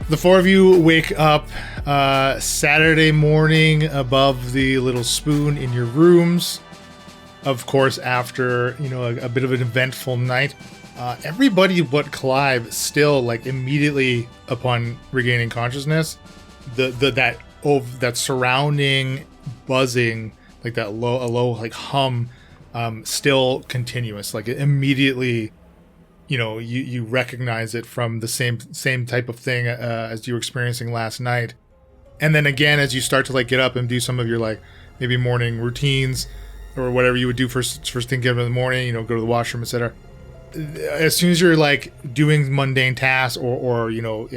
The four of you wake up Saturday morning above the little spoon in your rooms. Of course, after, a bit of an eventful night. Everybody but Clive still, immediately upon regaining consciousness, that surrounding buzzing, a low hum, still continuous. Immediately, you recognize it from the same type of thing as you were experiencing last night. And then again, as you start to get up and do some of your maybe morning routines or whatever you would do first thing in the morning, go to the washroom, etc. As soon as you're doing mundane tasks or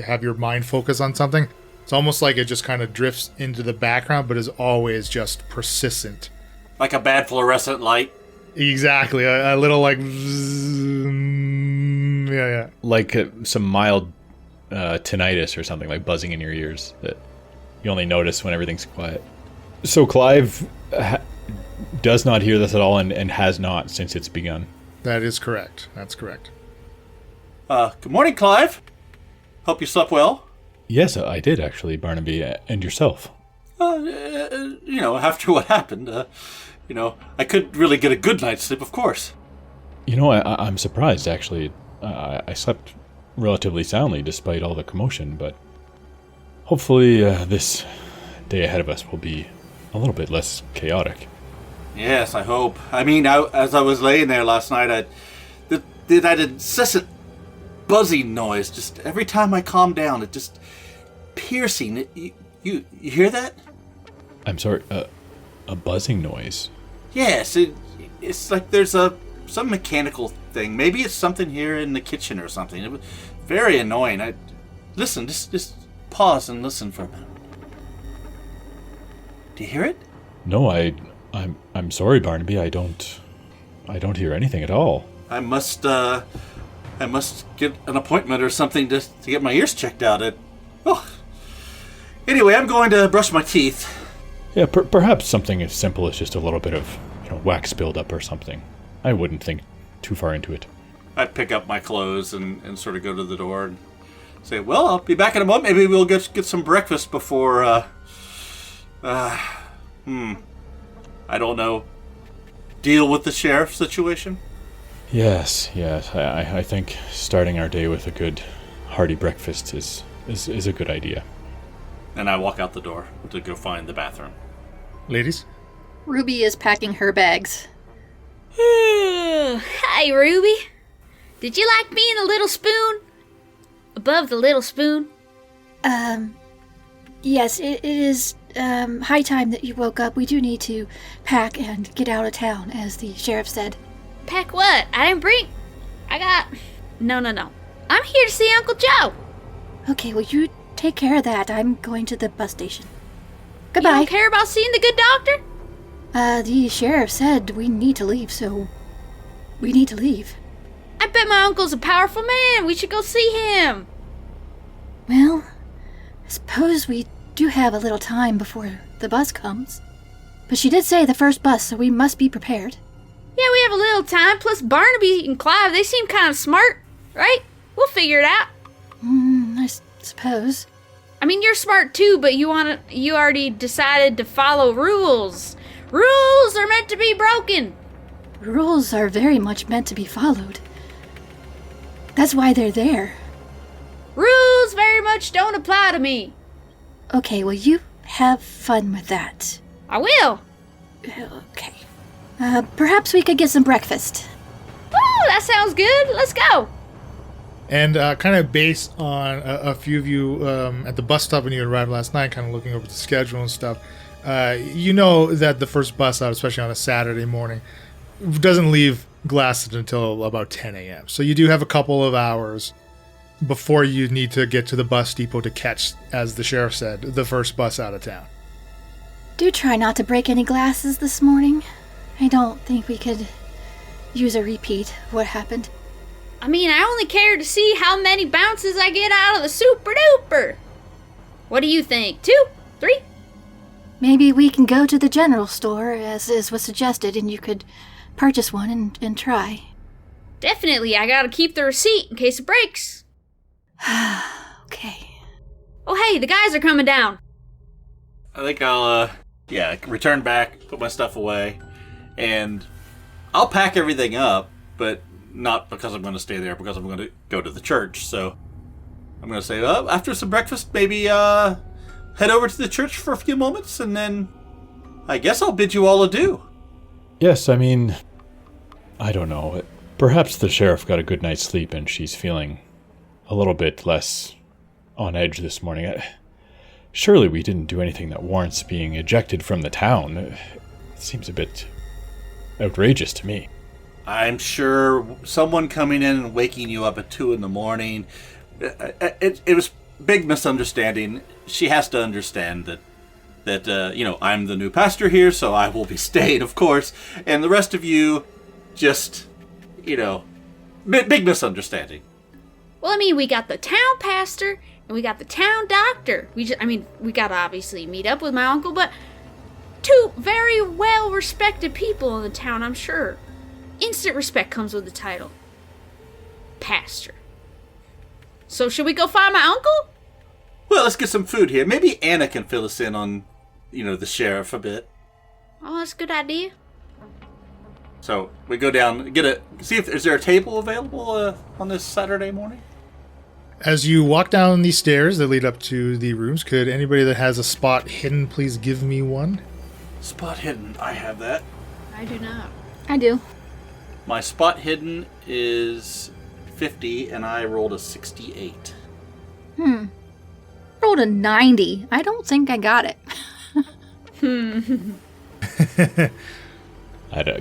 have your mind focus on something, it's almost like it just kind of drifts into the background, but is always just persistent. Like a bad fluorescent light. Exactly, a little yeah. Like some mild tinnitus or something, buzzing in your ears that you only notice when everything's quiet. So Clive does not hear this at all and has not since it's begun. That is correct. That's correct. Good morning, Clive. Hope you slept well. Yes, I did actually, Barnaby. And yourself? After what happened, I couldn't really get a good night's sleep, of course. I'm surprised, actually. I slept relatively soundly despite all the commotion, but hopefully this day ahead of us will be a little bit less chaotic. Yes, I hope. I mean, as I was laying there last night, I did that incessant buzzing noise. Just every time I calmed down, it just piercing. You hear that? I'm sorry, a buzzing noise? Yes, it's like there's some mechanical thing. Maybe it's something here in the kitchen or something. It was very annoying. Listen, just pause and listen for a minute. Do you hear it? No, I'm sorry, Barnaby. I don't hear anything at all. I must get an appointment or something to get my ears checked out. Anyway, I'm going to brush my teeth. Yeah, perhaps something as simple as just a little bit of wax buildup or something. I wouldn't think too far into it. I pick up my clothes and sort of go to the door and say, well, I'll be back in a moment. Maybe we'll get some breakfast before, I don't know, deal with the sheriff situation? Yes. I think starting our day with a good hearty breakfast is a good idea. And I walk out the door to go find the bathroom. Ladies? Ruby is packing her bags. Hi, Ruby. Did you like being a little spoon? Above the little spoon? Yes, it is high time that you woke up. We do need to pack and get out of town, as the sheriff said. Pack what? I didn't bring... No. I'm here to see Uncle Joe. Okay, well, you take care of that. I'm going to the bus station. Goodbye. You don't care about seeing the good doctor? The sheriff said we need to leave, so we need to leave. I bet my uncle's a powerful man. We should go see him. Well, I suppose we do have a little time before the bus comes. But she did say the first bus, so we must be prepared. Yeah, we have a little time. Plus, Barnaby and Clive, they seem kind of smart, right? We'll figure it out. I suppose. I mean, you're smart too, but you already decided to follow rules. Rules are meant to be broken. Rules are very much meant to be followed. That's why they're there. Rules very much don't apply to me. Okay, well, you have fun with that. I will. Okay. Perhaps we could get some breakfast. Oh, that sounds good. Let's go. And kind of based on a few of you at the bus stop when you arrived last night, kind of looking over the schedule and stuff, you know that the first bus out, especially on a Saturday morning, doesn't leave Glasston until about 10 a.m. So you do have a couple of hours before you need to get to the bus depot to catch, as the sheriff said, the first bus out of town. Do try not to break any glasses this morning. I don't think we could use a repeat of what happened. I mean, I only care to see how many bounces I get out of the super duper. What do you think? 2? 3? Maybe we can go to the general store, as was suggested, and you could purchase one and try. Definitely, I gotta keep the receipt in case it breaks. Okay. Oh, hey, the guys are coming down. I think I'll, return back, put my stuff away, and I'll pack everything up, but not because I'm going to stay there, because I'm going to go to the church. So I'm going to say, after some breakfast, maybe head over to the church for a few moments, and then I guess I'll bid you all adieu. Yes, I mean, I don't know. Perhaps the sheriff got a good night's sleep and she's feeling a little bit less on edge this morning. Surely we didn't do anything that warrants being ejected from the town. It seems a bit outrageous to me. I'm sure someone coming in and waking you up at 2 a.m, it was big misunderstanding. She has to understand that I'm the new pastor here, so I will be staying, of course, and the rest of you just, big misunderstanding. Well, I mean, we got the town pastor and we got the town doctor. We gotta obviously meet up with my uncle, but 2 very well-respected people in the town, I'm sure. Instant respect comes with the title. Pastor. So should we go find my uncle? Well, let's get some food here. Maybe Anna can fill us in on, the sheriff a bit. Oh, that's a good idea. So we go down, see if is there a table available on this Saturday morning. As you walk down these stairs that lead up to the rooms, could anybody that has a spot hidden please give me one? Spot hidden, I have that. I do not. I do. My spot hidden is 50, and I rolled a 68. Rolled a 90. I don't think I got it.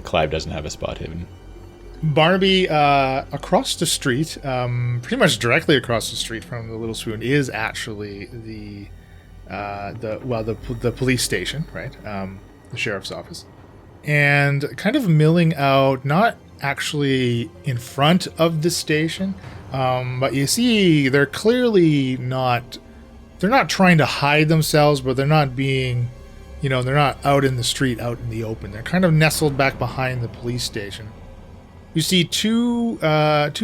Clive doesn't have a spot hidden. Barnaby, across the street, pretty much directly across the street from the Little Spoon, is actually the police station, right? The sheriff's office, and kind of milling out, not actually in front of the station, but you see they're clearly not. They're not trying to hide themselves, but they're not being, they're not out in the street, out in the open. They're kind of nestled back behind the police station. You see two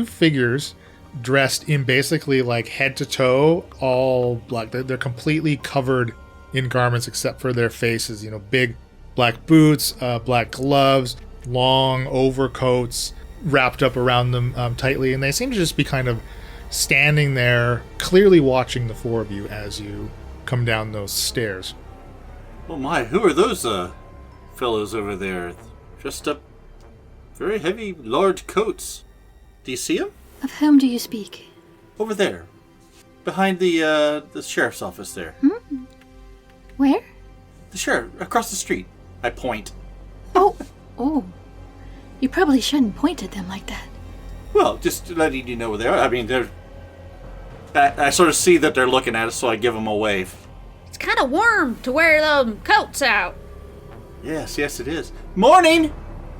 figures dressed in basically like head to toe, all black. They're completely covered in garments except for their faces. Big black boots, black gloves, long overcoats wrapped up around them tightly, and they seem to just be kind of standing there, clearly watching the 4 of you as you come down those stairs. Oh my, who are those fellows over there? Dressed up very heavy, large coats. Do you see them? Of whom do you speak? Over there. Behind the sheriff's office there. Where? The sheriff, across the street. I point. Oh. You probably shouldn't point at them like that. Well, just letting you know where they are. I mean, I sort of see that they're looking at us, so I give them a wave. It's kind of warm to wear them coats out. Yes, it is. Morning!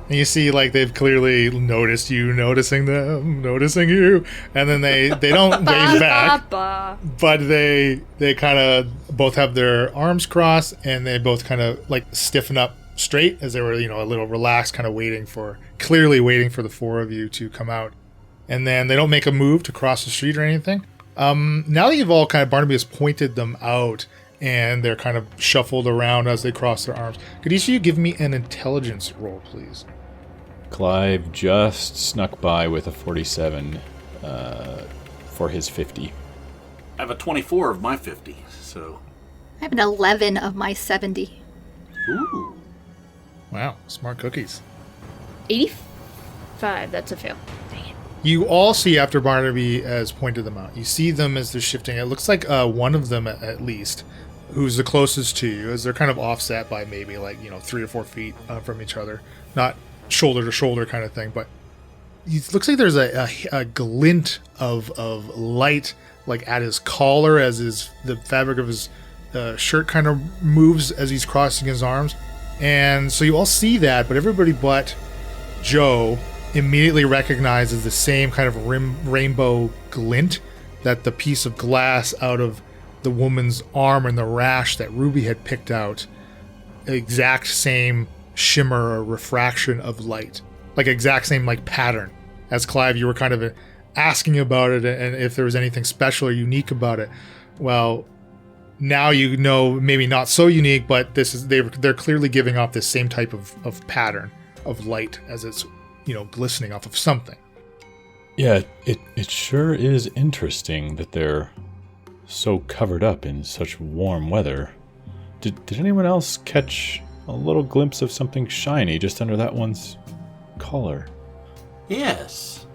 And you see, like, they've clearly noticed you, noticing them, noticing you, and then they don't wave back, but they kind of both have their arms crossed, and they both kind of, like, stiffen up straight as they were, a little relaxed, kind of clearly waiting for the 4 of you to come out. And then they don't make a move to cross the street or anything. Now that you've all Barnaby has pointed them out, and they're kind of shuffled around as they cross their arms. Could each of you give me an intelligence roll, please? Clive just snuck by with a 47 for his 50. I have a 24 of my 50, so... I have an 11 of my 70. Ooh. Wow, smart cookies. 85, that's a fail. Dang it. You all see, after Barnaby has pointed them out, you see them as they're shifting. It looks like one of them, at least, who's the closest to you, as they're kind of offset by maybe 3 or 4 feet from each other. Not shoulder to shoulder kind of thing, but it looks like there's a glint of light, like at his collar, as the fabric of his shirt kind of moves as he's crossing his arms. And so you all see that, but everybody but Joe immediately recognizes the same kind of rainbow glint that the piece of glass out of the woman's arm and the rash that Ruby had picked out. Exact same shimmer or refraction of light, like exact same pattern. As Clive, you were kind of asking about it and if there was anything special or unique about it. Well, now you know maybe not so unique, but they're clearly giving off this same type of pattern of light as it's, glistening off of something. Yeah, it sure is interesting that they're so covered up in such warm weather. Did anyone else catch a little glimpse of something shiny just under that one's collar? Yes.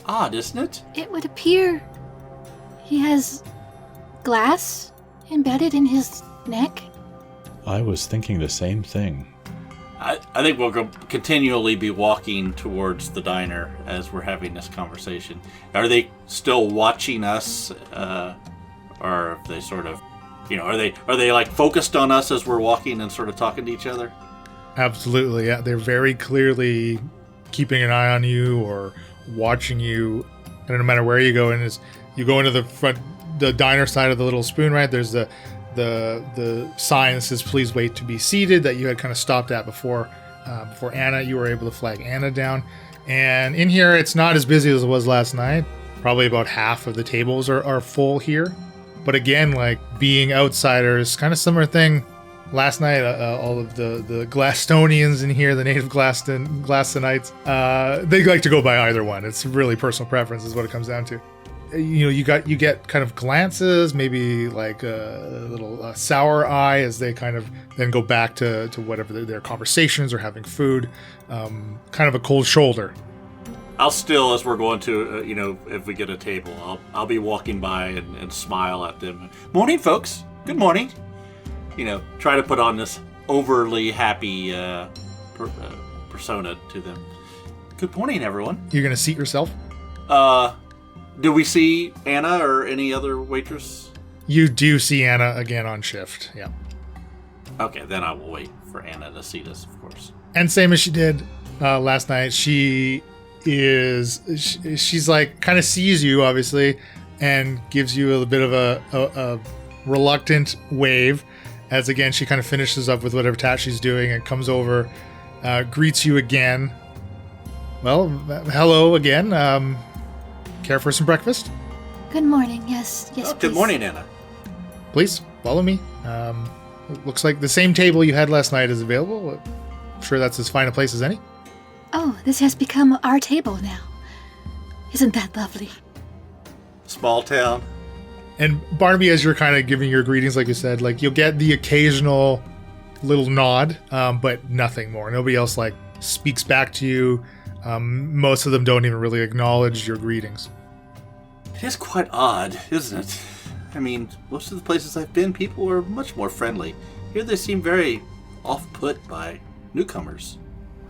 Odd, isn't it? It would appear he has glass embedded in his neck. I was thinking the same thing. I think we'll continually be walking towards the diner as we're having this conversation. Are they still watching us, or are they sort of, are they like focused on us as we're walking and sort of talking to each other? Absolutely, yeah. They're very clearly keeping an eye on you or watching you. And no matter where you go, and as you go into the diner side of the Little Spoon, right? There's the sign that says "Please wait to be seated" that you had kind of stopped at before Anna. You were able to flag Anna down, and in here it's not as busy as it was last night. Probably about half of the tables are full here, but again, like being outsiders, kind of similar thing. Last night, all of the Glasstonians in here, the native Glasstonites, they like to go by either one. It's really personal preference, is what it comes down to. You get kind of glances, maybe like a little sour eye as they kind of then go back to whatever their conversations or having food. Kind of a cold shoulder. I'll still, as we're going to, if we get a table, I'll be walking by and smile at them. Morning, folks. Good morning. Try to put on this overly happy persona to them. Good morning, everyone. You're gonna seat yourself? Do we see Anna or any other waitress? You do see Anna again on shift, yeah. Okay, then I will wait for Anna to seat us, of course. And same as she did last night, she's like, kind of sees you, obviously, and gives you a bit of a reluctant wave, as again, she kind of finishes up with whatever task she's doing and comes over, greets you again. Well, hello again. Care for some breakfast? Good morning. Yes, Good please. morning, Anna. Please, follow me. It looks like the same table you had last night is available. I'm sure that's as fine a place as any. Oh, this has become our table now. Isn't that lovely? Small town. And Barnaby, as you're kind of giving your greetings, like you said, like you'll get the occasional little nod, but nothing more. Nobody else like speaks back to you. Most of them don't even really acknowledge your greetings. It is quite odd, isn't it? I mean, most of the places I've been, people were much more friendly. Here they seem very off-put by newcomers.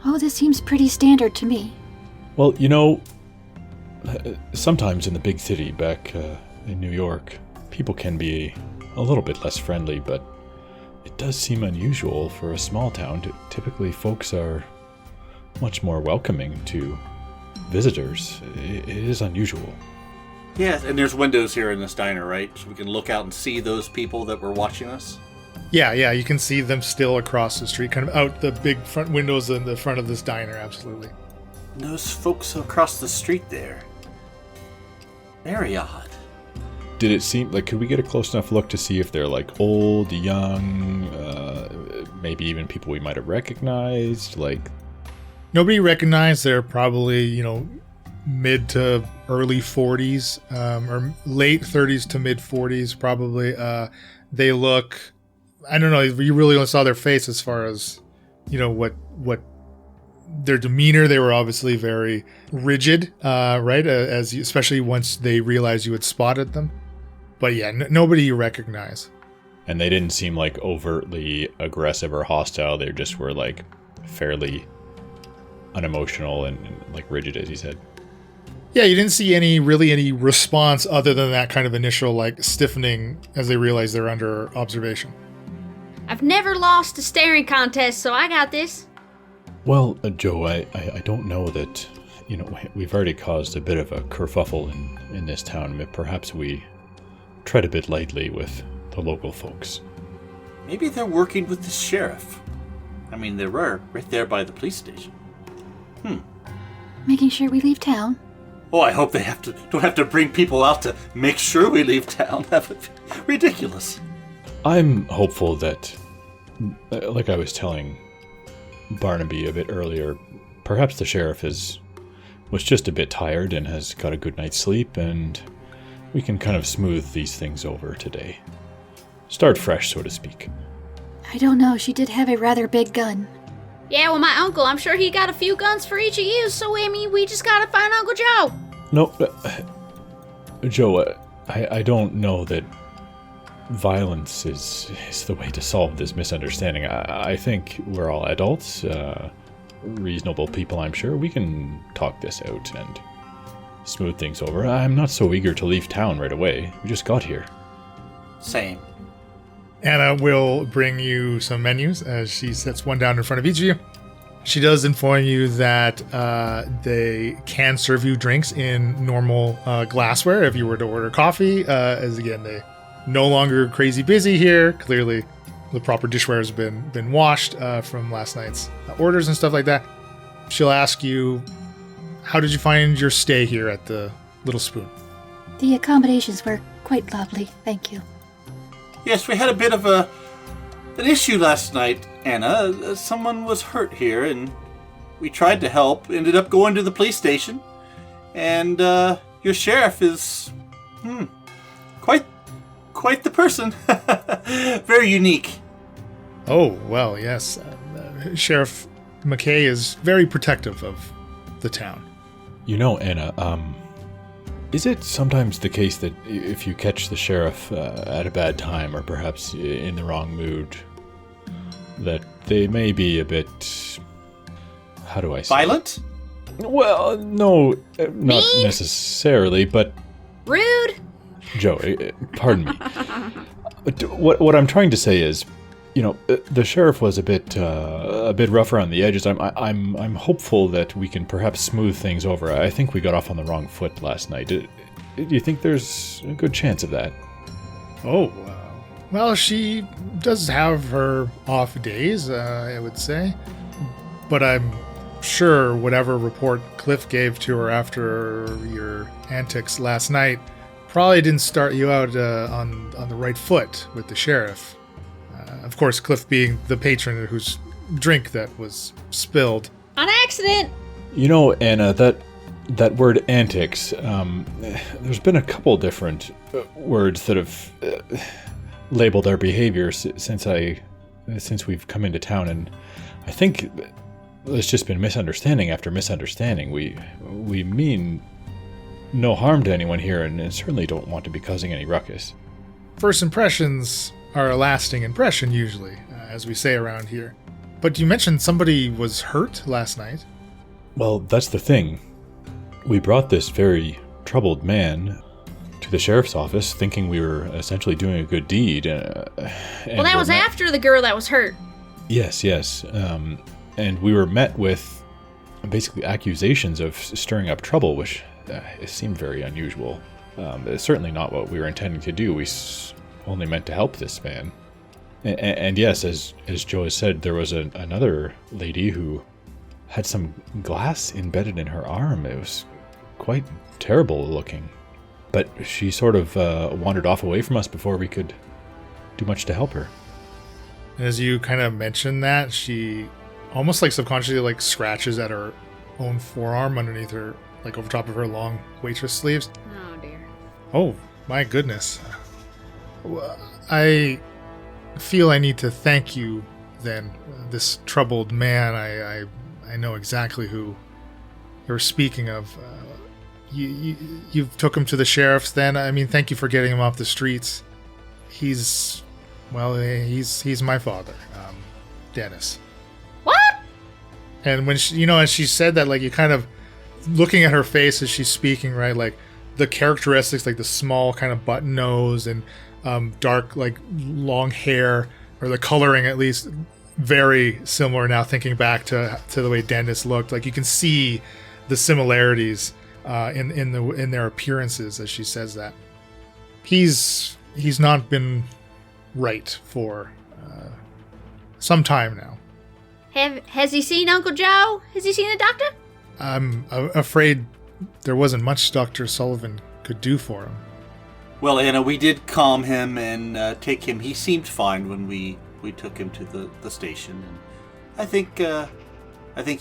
Oh, this seems pretty standard to me. Well, sometimes in the big city back in New York, people can be a little bit less friendly, but it does seem unusual for a small town. Typically, folks are much more welcoming to visitors. It is unusual. Yes, and there's windows here in this diner, right? So we can look out and see those people that were watching us? Yeah, you can see them still across the street, kind of out the big front windows in the front of this diner, absolutely. Those folks across the street there. Very odd. Did it seem like, could we get a close enough look to see if they're like old, young, maybe even people we might have recognized? Like, nobody recognized. They're probably, mid to early 40s, or late 30s to mid 40s, probably. They look, I don't know, you really only saw their face as far as, what their demeanor. They were obviously very rigid, right? Especially once they realized you had spotted them. But yeah, nobody you recognize. And they didn't seem like overtly aggressive or hostile. They just were like fairly unemotional and like rigid, as you said. Yeah, you didn't see any response other than that kind of initial like stiffening as they realize they're under observation. I've never lost a staring contest, so I got this. Well, Joe, I don't know that, we've already caused a bit of a kerfuffle in this town. Perhaps we tread a bit lightly with the local folks. Maybe they're working with the sheriff. I mean, they were right there by the police station. Making sure we leave town. Oh, I hope they don't have to bring people out to make sure we leave town. That would be ridiculous. I'm hopeful that, like I was telling Barnaby a bit earlier, perhaps the sheriff was just a bit tired and has got a good night's sleep, and we can kind of smooth these things over today. Start fresh, so to speak. I don't know, she did have a rather big gun. Yeah, well, my uncle, I'm sure he got a few guns for each of you, so I mean, we just gotta find Uncle Joe. No, Joe, I don't know that violence is the way to solve this misunderstanding. I think we're all adults, reasonable people, I'm sure. We can talk this out and smooth things over. I'm not so eager to leave town right away. We just got here. Same. Anna will bring you some menus as she sets one down in front of each of you. She does inform you that they can serve you drinks in normal glassware if you were to order coffee. As again, they no longer crazy busy here. Clearly, the proper dishware has been washed from last night's orders and stuff like that. She'll ask you, how did you find your stay here at the Little Spoon? The accommodations were quite lovely, thank you. Yes, we had a bit of an issue last night, Anna. Someone was hurt here, and we tried to help. Ended up going to the police station, and your sheriff is quite the person. Very unique. Oh, well, yes. Sheriff McKay is very protective of the town. You know, Anna, is it sometimes the case that if you catch the sheriff at a bad time or perhaps in the wrong mood, that they may be a bit, how do I say? Violent? Well, no, not necessarily, but... Rude. Joe, pardon me. What I'm trying to say is, you know, the sheriff was a bit rough around the edges. I'm hopeful that we can perhaps smooth things over. I think we got off on the wrong foot last night. Do you think there's a good chance of that? Oh, well, she does have her off days, I would say. But I'm sure whatever report Cliff gave to her after your antics last night probably didn't start you out on the right foot with the sheriff. Of course, Cliff being the patron whose drink that was spilled. On accident! You know, Anna, that word antics, there's been a couple different words that have labeled our behavior since we've come into town, and I think there's just been misunderstanding after misunderstanding. We mean no harm to anyone here, and certainly don't want to be causing any ruckus. First impressions are a lasting impression, usually, as we say around here. But you mentioned somebody was hurt last night. Well, that's the thing. We brought this very troubled man to the sheriff's office thinking we were essentially doing a good deed. Well, that was after the girl that was hurt. Yes. And we were met with basically accusations of stirring up trouble, which it seemed very unusual. It's certainly not what we were intending to do. We only meant to help this man. And yes, as Joe has said, there was another lady who had some glass embedded in her arm. It was quite terrible looking. But she sort of wandered off away from us before we could do much to help her. As you kind of mentioned that, she almost like subconsciously like scratches at her own forearm underneath her, like over top of her long waitress sleeves. Oh, dear. Oh, my goodness. I feel I need to thank you then, this troubled man. I know exactly who you're speaking of. You took him to the sheriff's then? I mean, thank you for getting him off the streets. He's my father, Dennis. What? And when she, as she said that, like, you kind of looking at her face as she's speaking, right? Like the characteristics, like the small kind of button nose and dark, like long hair, or the coloring at least, very similar now. Thinking back to the way Dennis looked, like you can see the similarities in their appearances as she says that. He's not been right for some time now. Has he seen Uncle Joe? Has he seen a doctor? I'm afraid there wasn't much Dr. Sullivan could do for him. Well, Anna, we did calm him and take him. He seemed fine when we took him to the station. And I think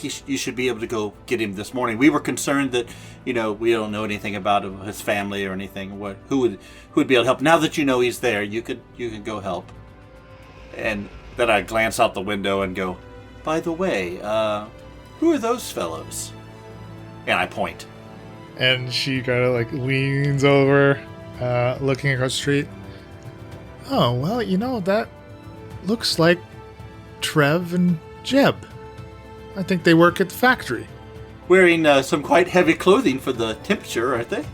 you should be able to go get him this morning. We were concerned that, we don't know anything about his family or anything. Who would be able to help? Now that you know he's there, you could go help. And then I glance out the window and go, by the way, who are those fellows? And I point. And she kind of like leans over, looking across the street. Oh, well, that looks like Trev and Jeb. I think they work at the factory. Wearing some quite heavy clothing for the temperature, aren't they?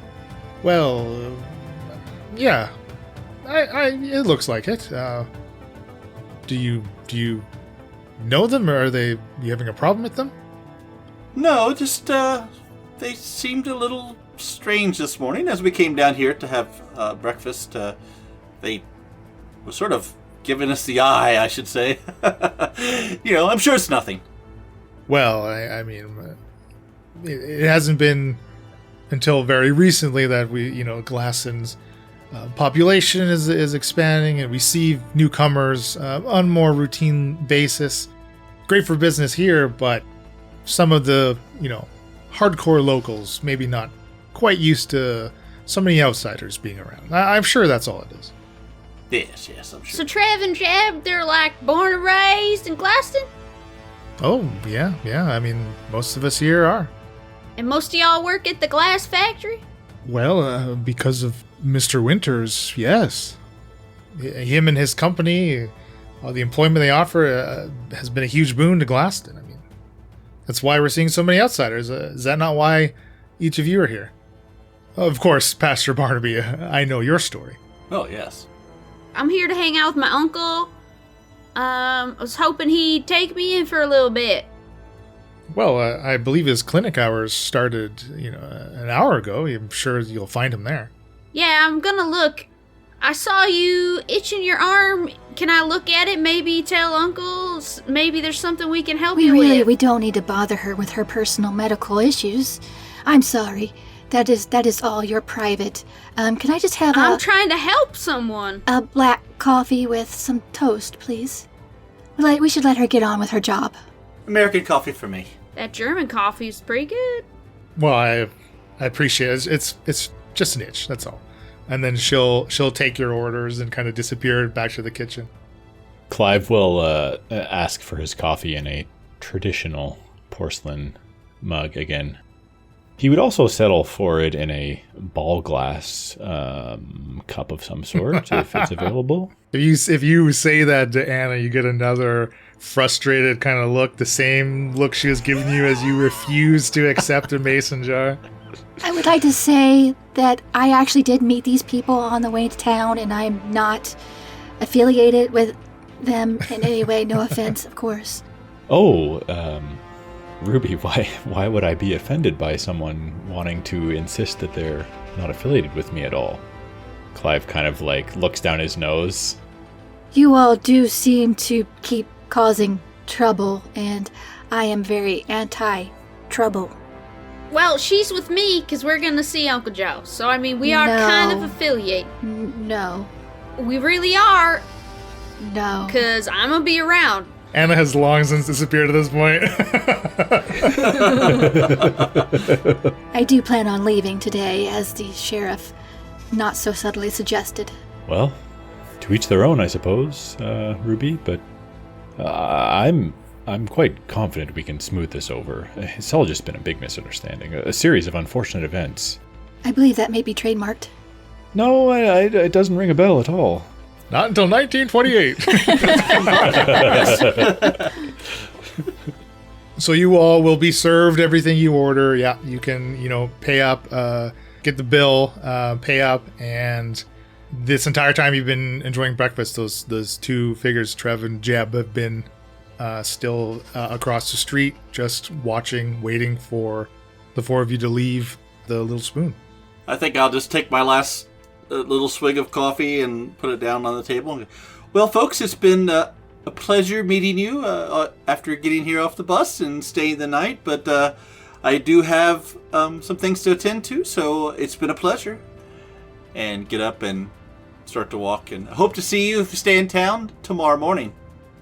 Well, yeah. It looks like it. Do you know them, or are you having a problem with them? No, just they seemed a little strange this morning as we came down here to have breakfast. They were sort of giving us the eye, I should say. I'm sure it's nothing. Well, I mean, it hasn't been until very recently that Glasston's population is expanding, and we see newcomers on a more routine basis. Great for business here, but some of the, hardcore locals maybe not quite used to so many outsiders being around. I'm sure that's all it is. Yes, I'm sure. So Trev and Jeb, they're like born and raised in Glasston? Oh, yeah. I mean, most of us here are. And most of y'all work at the glass factory? Well, because of Mr. Winters, yes. Him and his company, the employment they offer has been a huge boon to Glasston. I mean, that's why we're seeing so many outsiders. Is that not why each of you are here? Of course, Pastor Barnaby, I know your story. Oh, yes. I'm here to hang out with my uncle. I was hoping he'd take me in for a little bit. Well, I believe his clinic hours started, an hour ago. I'm sure you'll find him there. Yeah, I'm gonna look. I saw you itching your arm. Can I look at it? Maybe tell Uncle. Maybe there's something we can help you with. We don't need to bother her with her personal medical issues. I'm sorry. That is all your private. Can I just have I'm trying to help someone. a black coffee with some toast, please? We should let her get on with her job. American coffee for me. That German coffee is pretty good. Well, I appreciate it. It's just an itch, that's all. And then she'll take your orders and kind of disappear back to the kitchen. Clive will ask for his coffee in a traditional porcelain mug again. He would also settle for it in a ball glass cup of some sort, if it's available. If you say that to Anna, you get another frustrated kind of look, the same look she was giving you as you refuse to accept a mason jar. I would like to say that I actually did meet these people on the way to town, and I'm not affiliated with them in any way. No offense, of course. Oh, Ruby, why would I be offended by someone wanting to insist that they're not affiliated with me at all? Clive kind of looks down his nose. You all do seem to keep causing trouble, and I am very anti-trouble. Well, she's with me because we're going to see Uncle Joe. So, I mean, we are kind of affiliated. No. We really are. No. Because I'm going to be around. Anna has long since disappeared at this point. I do plan on leaving today, as the sheriff not so subtly suggested. Well, to each their own, I suppose, Ruby, but I'm quite confident we can smooth this over. It's all just been a big misunderstanding, a series of unfortunate events. I believe that may be trademarked. No, it doesn't ring a bell at all. Not until 1928. So you all will be served everything you order. Yeah, you can, pay up, get the bill, pay up, and this entire time you've been enjoying breakfast, those two figures, Trev and Jeb, have been still across the street, just watching, waiting for the four of you to leave the Little Spoon. I think I'll just take my last little swig of coffee and put it down on the table. Well, folks, it's been a pleasure meeting you after getting here off the bus and staying the night, but I do have some things to attend to, so it's been a pleasure. and get up and start to walk. And I hope to see you if you stay in town tomorrow morning.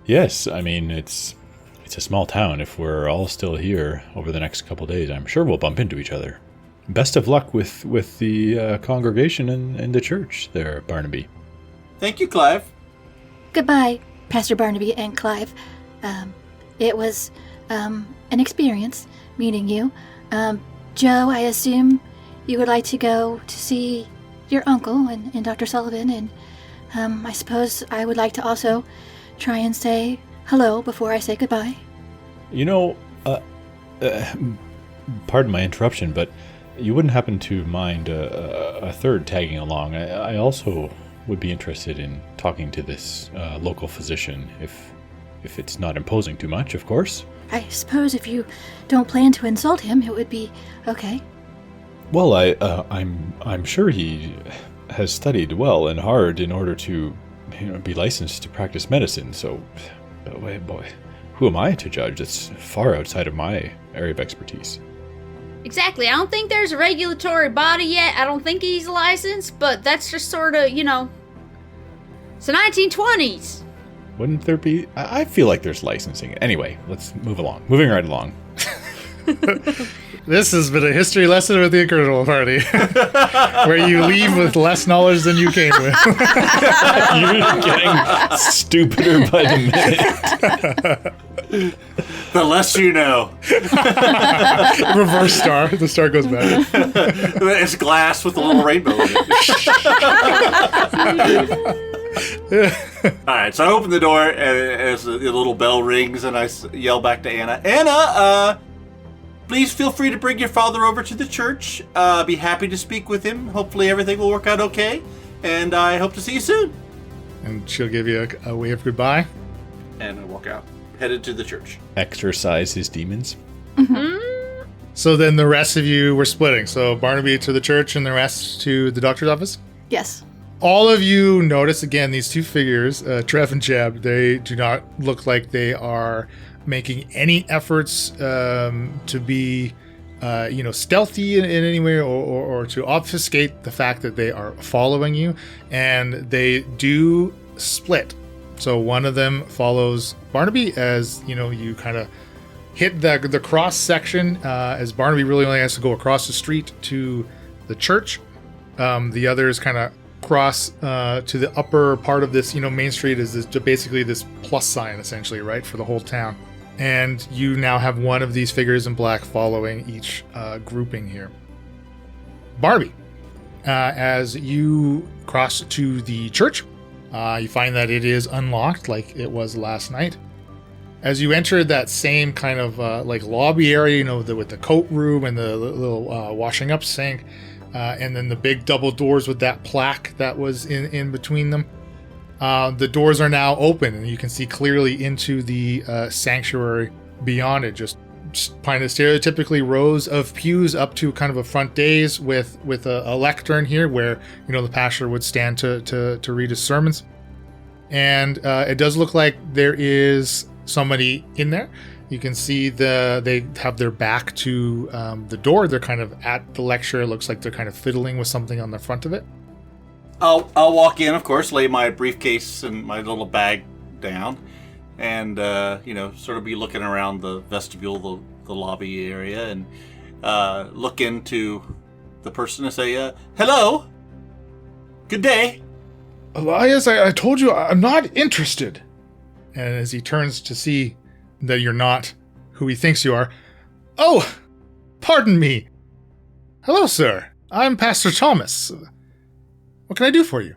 Yes, I mean, it's a small town. If we're all still here over the next couple days, I'm sure we'll bump into each other. Best of luck with the congregation and the church there, Barnaby. Thank you, Clive. Goodbye, Pastor Barnaby and Clive. It was an experience meeting you. Joe, I assume you would like to go to see your uncle and Dr. Sullivan, and I suppose I would like to also try and say hello before I say goodbye. You know, pardon my interruption, but you wouldn't happen to mind a third tagging along. I also would be interested in talking to this local physician, if it's not imposing too much, of course. I suppose if you don't plan to insult him, it would be okay. Well, I'm sure he has studied well and hard in order to, be licensed to practice medicine. So, boy, who am I to judge? It's far outside of my area of expertise. Exactly. I don't think there's a regulatory body yet. I don't think he's licensed, but that's just sort of, it's the 1920s. Wouldn't there be? I feel like there's licensing. Anyway, let's move along. Moving right along. This has been a history lesson with the Incorrigible Party, where you leave with less knowledge than you came with. You're getting stupider by the minute. The less you know. Reverse star. The star goes back. It's glass with a little rainbow in it. All right, so I open the door as the little bell rings, and I yell back to Anna, Anna, please feel free to bring your father over to the church. Be happy to speak with him. Hopefully everything will work out okay, and I hope to see you soon. And she'll give you a wave of goodbye. And I walk out, headed to the church. Exorcise his demons. Mm-hmm. So then the rest of you were splitting. So Barnaby to the church and the rest to the doctor's office? Yes. All of you notice, again, these two figures, Trev and Jeb, they do not look like they are making any efforts to be, stealthy in any way or to obfuscate the fact that they are following you. And they do split. So one of them follows Barnaby as, you kind of hit the cross section as Barnaby really only has to go across the street to the church. The others kind of cross to the upper part of this, Main Street is basically this plus sign, essentially, right, for the whole town. And you now have one of these figures in black following each grouping here. Barnaby, as you cross to the church, you find that it is unlocked like it was last night. As you enter that same kind of lobby area, with the coat room and the little washing up sink, and then the big double doors with that plaque that was in between them. The doors are now open, and you can see clearly into the sanctuary beyond it. Just kind of stereotypically rows of pews up to kind of a front dais with a lectern here where the pastor would stand to read his sermons. And it does look like there is somebody in there. You can see they have their back to the door. They're kind of at the lecture. It looks like they're kind of fiddling with something on the front of it. I'll walk in, of course, lay my briefcase and my little bag down, and sort of be looking around the vestibule, the lobby area, and look into the person and say, "Hello, good day." Elias, I told you I'm not interested. And as he turns to see that you're not who he thinks you are, "Oh, pardon me. Hello, sir. I'm Pastor Thomas. What can I do for you?"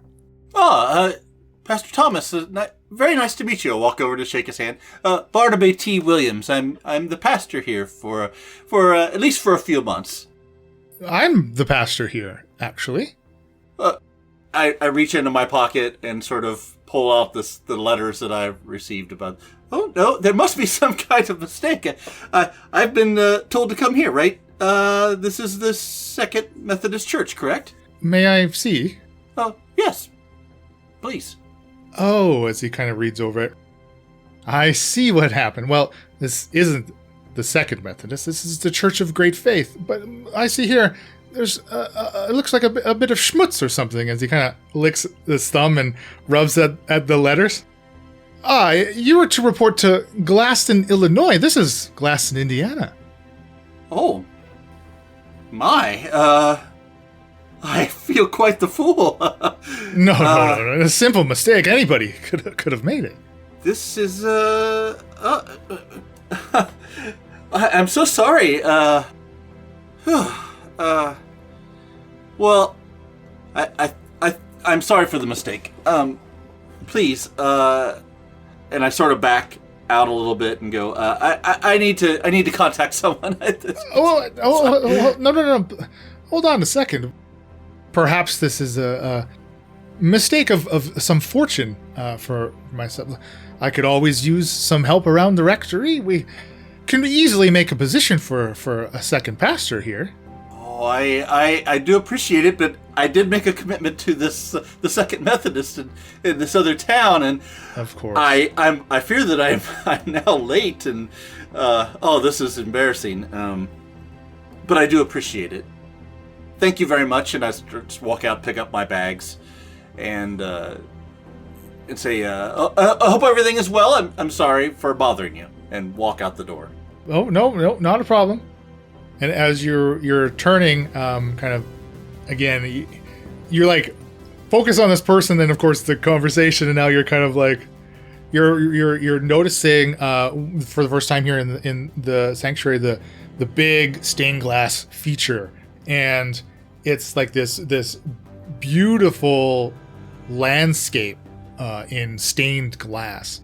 Pastor Thomas, very nice to meet you. I'll walk over to shake his hand. Barnaby T. Williams. I'm the pastor here for at least for a few months. I'm the pastor here, actually. I reach into my pocket and sort of pull out the letters that I've received about. Oh no, there must be some kind of mistake. I've been told to come here, right? This is the Second Methodist Church, correct? May I see? Oh, yes. Please. Oh, as he kind of reads over it. I see what happened. Well, this isn't the Second Methodist. This is the Church of Great Faith. But I see here there's it looks like a bit of schmutz or something as he kind of licks his thumb and rubs at the letters. You were to report to Glasston, Illinois. This is Glasston, Indiana. Oh. My, I feel quite the fool. No. A simple mistake. Anybody could have made it. This is, I'm so sorry. Well, I'm sorry for the mistake. Please, and I sort of back out a little bit and go, I need to contact someone. No. Hold on a second. Perhaps this is a mistake of some fortune for myself. I could always use some help around the rectory. We can easily make a position for a second pastor here. Oh, I do appreciate it, but I did make a commitment to this the Second Methodist in this other town, and of course I fear that I'm now late, and this is embarrassing. But I do appreciate it. Thank you very much, and I just walk out, pick up my bags, and say, I hope everything is well. I'm sorry for bothering you, and walk out the door. Oh, no, not a problem. And as you're turning, kind of, again, you're like, focus on this person, then of course the conversation, and now you're kind of like, you're noticing for the first time here in the sanctuary the big stained glass feature, and it's like this beautiful landscape in stained glass,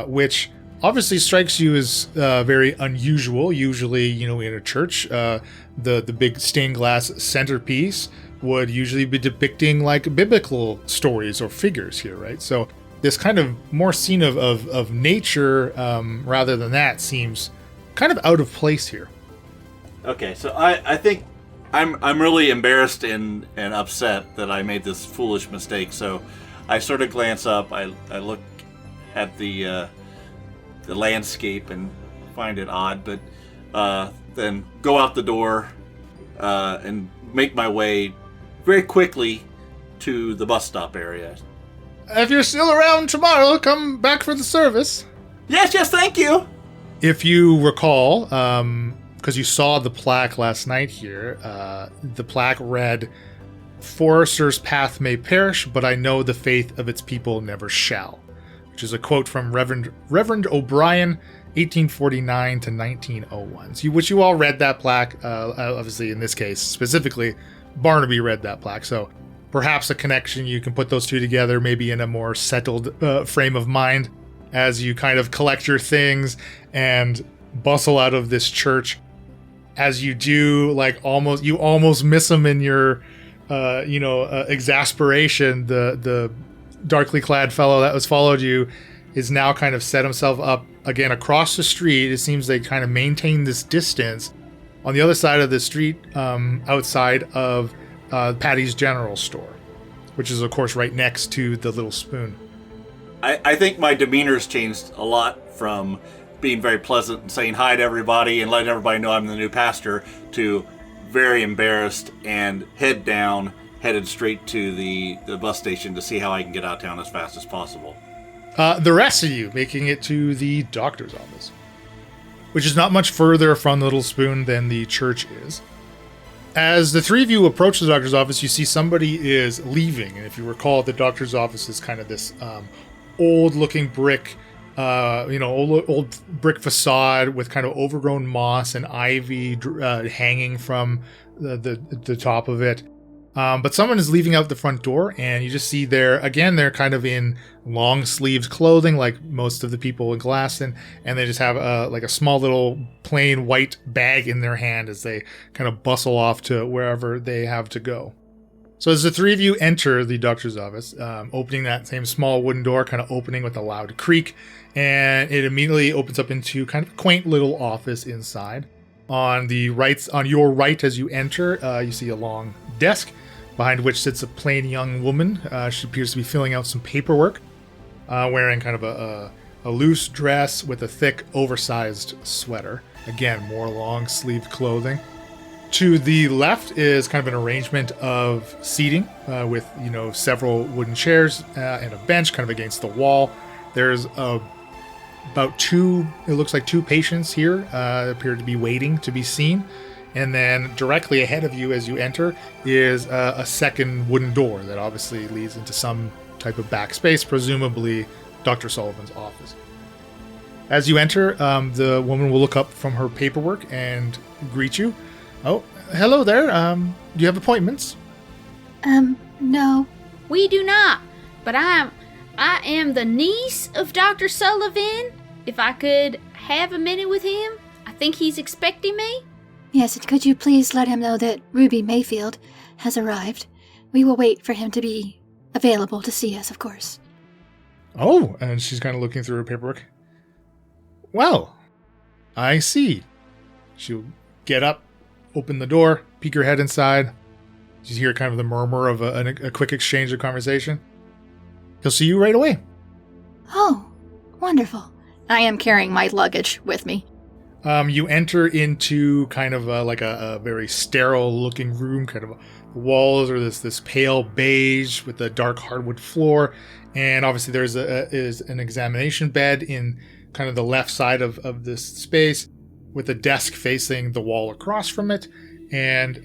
which obviously strikes you as very unusual. Usually, in a church, the big stained glass centerpiece would usually be depicting like biblical stories or figures here, right? So this kind of more scene of nature rather than that seems kind of out of place here. Okay, so I think I'm really embarrassed and upset that I made this foolish mistake. So I sort of glance up. I look at the landscape and find it odd, but then go out the door and make my way very quickly to the bus stop area. If you're still around tomorrow, come back for the service. Yes, thank you. If you recall, because you saw the plaque last night here, the plaque read, "Forester's path may perish, but I know the faith of its people never shall," which is a quote from Reverend O'Brien, 1849 to 1901. Which you all read that plaque, obviously in this case, specifically, Barnaby read that plaque, so perhaps a connection, you can put those two together, maybe in a more settled frame of mind, as you kind of collect your things and bustle out of this church. As you do, like you almost miss them in your, exasperation. The darkly clad fellow that was followed you is now kind of set himself up again across the street. It seems they kind of maintain this distance on the other side of the street, outside of Patty's General Store, which is of course right next to the Little Spoon. I think my demeanor's changed a lot from being very pleasant and saying hi to everybody and letting everybody know I'm the new pastor to very embarrassed and headed straight to the bus station to see how I can get out of town as fast as possible. The rest of you making it to the doctor's office, which is not much further from the Little Spoon than the church is. As the three of you approach the doctor's office, you see somebody is leaving. And if you recall, the doctor's office is kind of this old-looking brick, old brick facade with kind of overgrown moss and ivy hanging from the top of it. But someone is leaving out the front door, and you just see they're kind of in long sleeves clothing, like most of the people in Glasston, and they just have a small little plain white bag in their hand as they kind of bustle off to wherever they have to go. So as the three of you enter the doctor's office, opening that same small wooden door, kind of opening with a loud creak, and it immediately opens up into kind of a quaint little office inside. On your right as you enter, you see a long desk, behind which sits a plain young woman. She appears to be filling out some paperwork, wearing kind of a loose dress with a thick, oversized sweater. Again, more long-sleeved clothing. To the left is kind of an arrangement of seating with, several wooden chairs and a bench kind of against the wall. There's about two patients here appear to be waiting to be seen. And then directly ahead of you as you enter is a second wooden door that obviously leads into some type of back space, presumably Dr. Sullivan's office. As you enter, the woman will look up from her paperwork and greet you. Oh, hello there. Do you have appointments? No. We do not. But I am the niece of Dr. Sullivan. If I could have a minute with him, I think he's expecting me. Yes, could you please let him know that Ruby Mayfield has arrived? We will wait for him to be available to see us, of course. Oh, and she's kind of looking through her paperwork. Well, I see. She'll get up, open the door, peek her head inside. You hear kind of the murmur of a quick exchange of conversation. He'll see you right away. Oh, wonderful. I am carrying my luggage with me. You enter into kind of like a very sterile-looking room. Kind of the walls are this pale beige with a dark hardwood floor, and obviously there is an examination bed in kind of the left side of this space, with a desk facing the wall across from it. And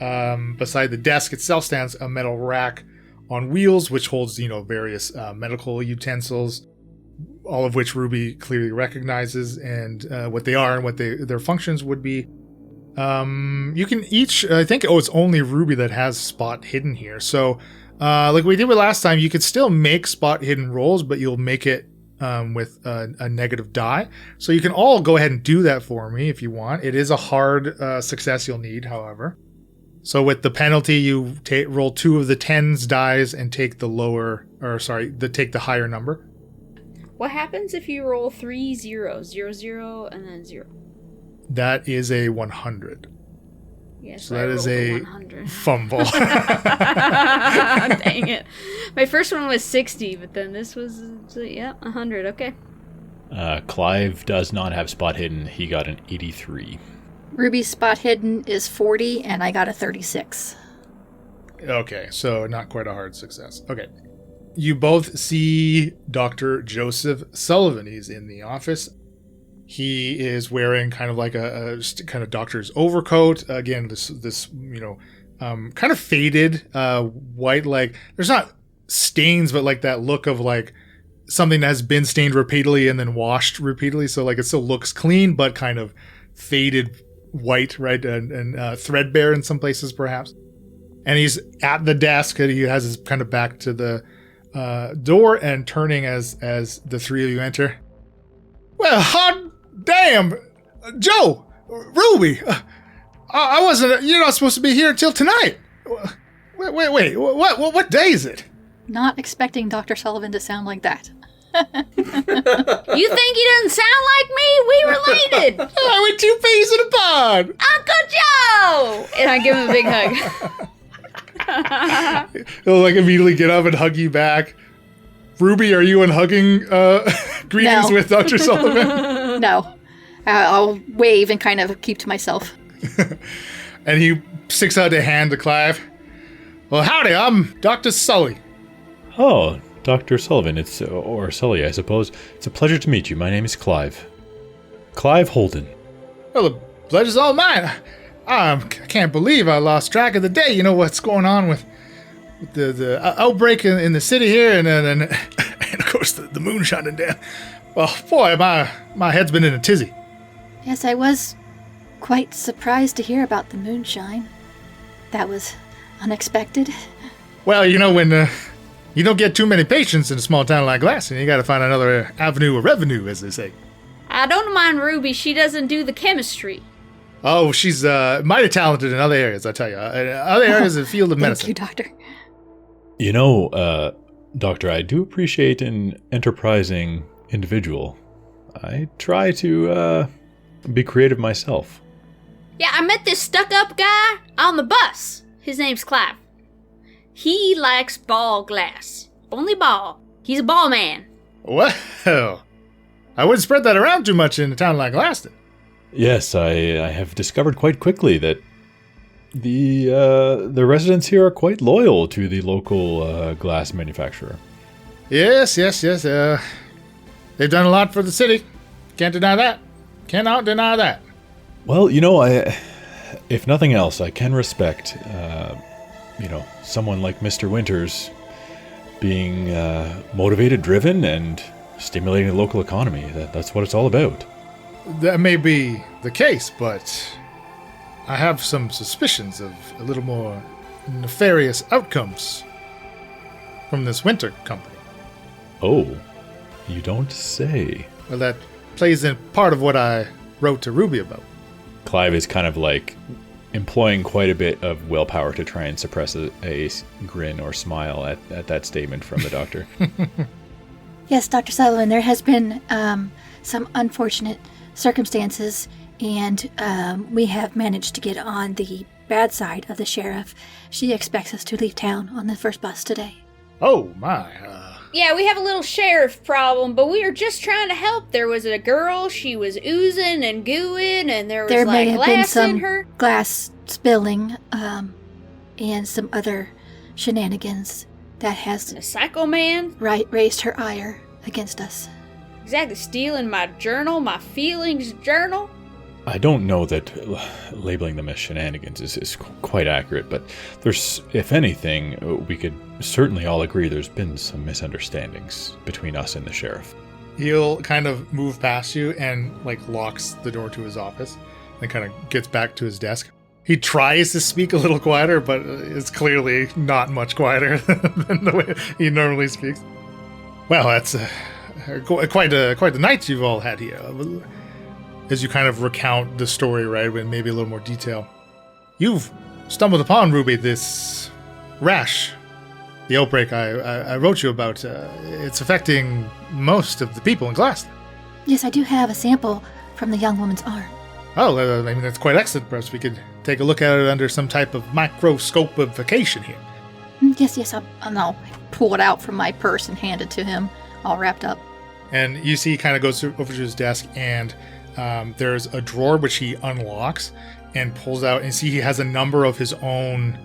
beside the desk itself stands a metal rack on wheels, which holds various medical utensils, all of which Ruby clearly recognizes, and what they are and what their functions would be. You can each, I think, it's only Ruby that has spot hidden here. So, like we did with last time, you could still make spot hidden rolls, but you'll make it with a negative die. So you can all go ahead and do that for me if you want. It is a hard success you'll need, however. So with the penalty, you roll 2 of the 10s dies and take take the higher number. What happens if you roll 3 zeros? 0, 0, and then 0? That is a 100. Yes, so that is a 100. Fumble. Dang it. My first one was 60, but then this was, 100. Okay. Clive does not have spot hidden. He got an 83. Ruby's spot hidden is 40, and I got a 36. Okay, so not quite a hard success. Okay. You both see Dr. Joseph Sullivan. He's in the office. He is wearing kind of like a kind of doctor's overcoat. Again, this kind of faded white, like there's not stains, but like that look of like something that has been stained repeatedly and then washed repeatedly. So like it still looks clean, but kind of faded white, right? And threadbare in some places, perhaps. And he's at the desk, and he has his kind of back to the door and turning as the three of you enter. Well, hot damn, Joe, Ruby, I wasn't. You're not supposed to be here until tonight. Wait. What day is it? Not expecting Dr. Sullivan to sound like that. You think he doesn't sound like me? We related. We're 2 peas in a pod. Uncle Joe, and I give him a big hug. He'll like immediately get up and hug you back. Ruby, are you unhugging greetings with Dr. Sullivan? No. I'll wave and kind of keep to myself. And he sticks out a hand to Clive. Well, howdy, I'm Dr. Sully. Oh, Dr. Sullivan, or Sully, I suppose. It's a pleasure to meet you. My name is Clive. Clive Holden. Well, the pleasure's all mine. I can't believe I lost track of the day. You know what's going on with the outbreak in the city here, and of course the moon shining down. Well, boy, my head's been in a tizzy. Yes, I was quite surprised to hear about the moonshine. That was unexpected. Well, when you don't get too many patients in a small town like Glasston, you got to find another avenue of revenue, as they say. I don't mind Ruby. She doesn't do the chemistry. Oh, she's mighty talented in other areas, I tell you. Other areas of the field of medicine. Thank you, Doctor. Doctor, I do appreciate an enterprising individual. I try to be creative myself. Yeah, I met this stuck-up guy on the bus. His name's Clive. He likes ball glass. Only ball. He's a ball man. Well, I wouldn't spread that around too much in a town like Glasston. Yes, I have discovered quite quickly that The residents here are quite loyal to the local glass manufacturer. Yes. They've done a lot for the city. Can't deny that. Cannot deny that. Well, if nothing else, I can respect, someone like Mr. Winters being motivated, driven, and stimulating the local economy. That's what it's all about. That may be the case, but I have some suspicions of a little more nefarious outcomes from this Winter Company. Oh, you don't say. Well, that plays in part of what I wrote to Ruby about. Clive is kind of like employing quite a bit of willpower to try and suppress a grin or smile at that statement from the doctor. Yes, Dr. Sullivan, there has been some unfortunate circumstances, and we have managed to get on the bad side of the sheriff. She expects us to leave town on the first bus today. Oh, my. Yeah, we have a little sheriff problem, but we were just trying to help. There was a girl, she was oozing and gooing, and there was may have been glass some in her. glass spilling, and some other shenanigans that has A psycho man, raised her ire against us. exactly, stealing my journal, my feelings journal. I don't know that labeling them as shenanigans is quite accurate, but there's, if anything, we could certainly all agree there's been some misunderstandings between us and the sheriff. He'll kind of move past you and, locks the door to his office and kind of gets back to his desk. He tries to speak a little quieter, but it's clearly not much quieter than the way he normally speaks. Well, that's quite the night you've all had here. As you kind of recount the story, right, with maybe a little more detail. You've stumbled upon, Ruby, this rash, the outbreak I wrote you about. It's affecting most of the people in Glasston. Yes, I do have a sample from the young woman's arm. Oh, that's quite excellent. Perhaps we could take a look at it under some type of microscopification here. Yes, I'll pull it out from my purse and hand it to him, all wrapped up. And you see he kind of goes over to his desk, and there's a drawer which he unlocks and pulls out, and see he has a number of his own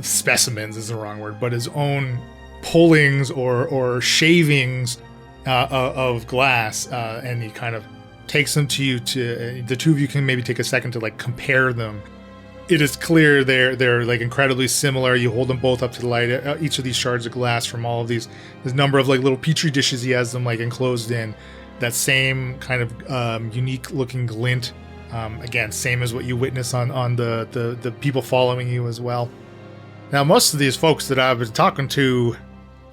specimens is the wrong word, but his own pullings or shavings of glass, and he kind of takes them to you. The two of you can maybe take a second to compare them. It is clear they're incredibly similar. You hold them both up to the light. Each of these shards of glass from all of these, there's a number of little petri dishes he has them enclosed in. That same kind of unique looking glint. Again, same as what you witness on the people following you as well. Now, most of these folks that I've been talking to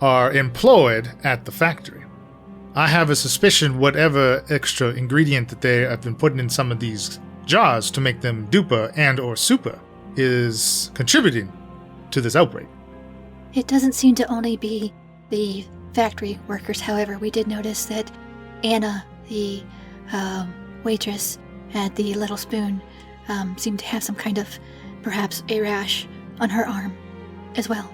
are employed at the factory. I have a suspicion whatever extra ingredient that they have been putting in some of these jars to make them duper and or super is contributing to this outbreak. It doesn't seem to only be the factory workers, however. We did notice that Anna, the waitress at the Little Spoon, seemed to have some kind of, perhaps, a rash on her arm as well.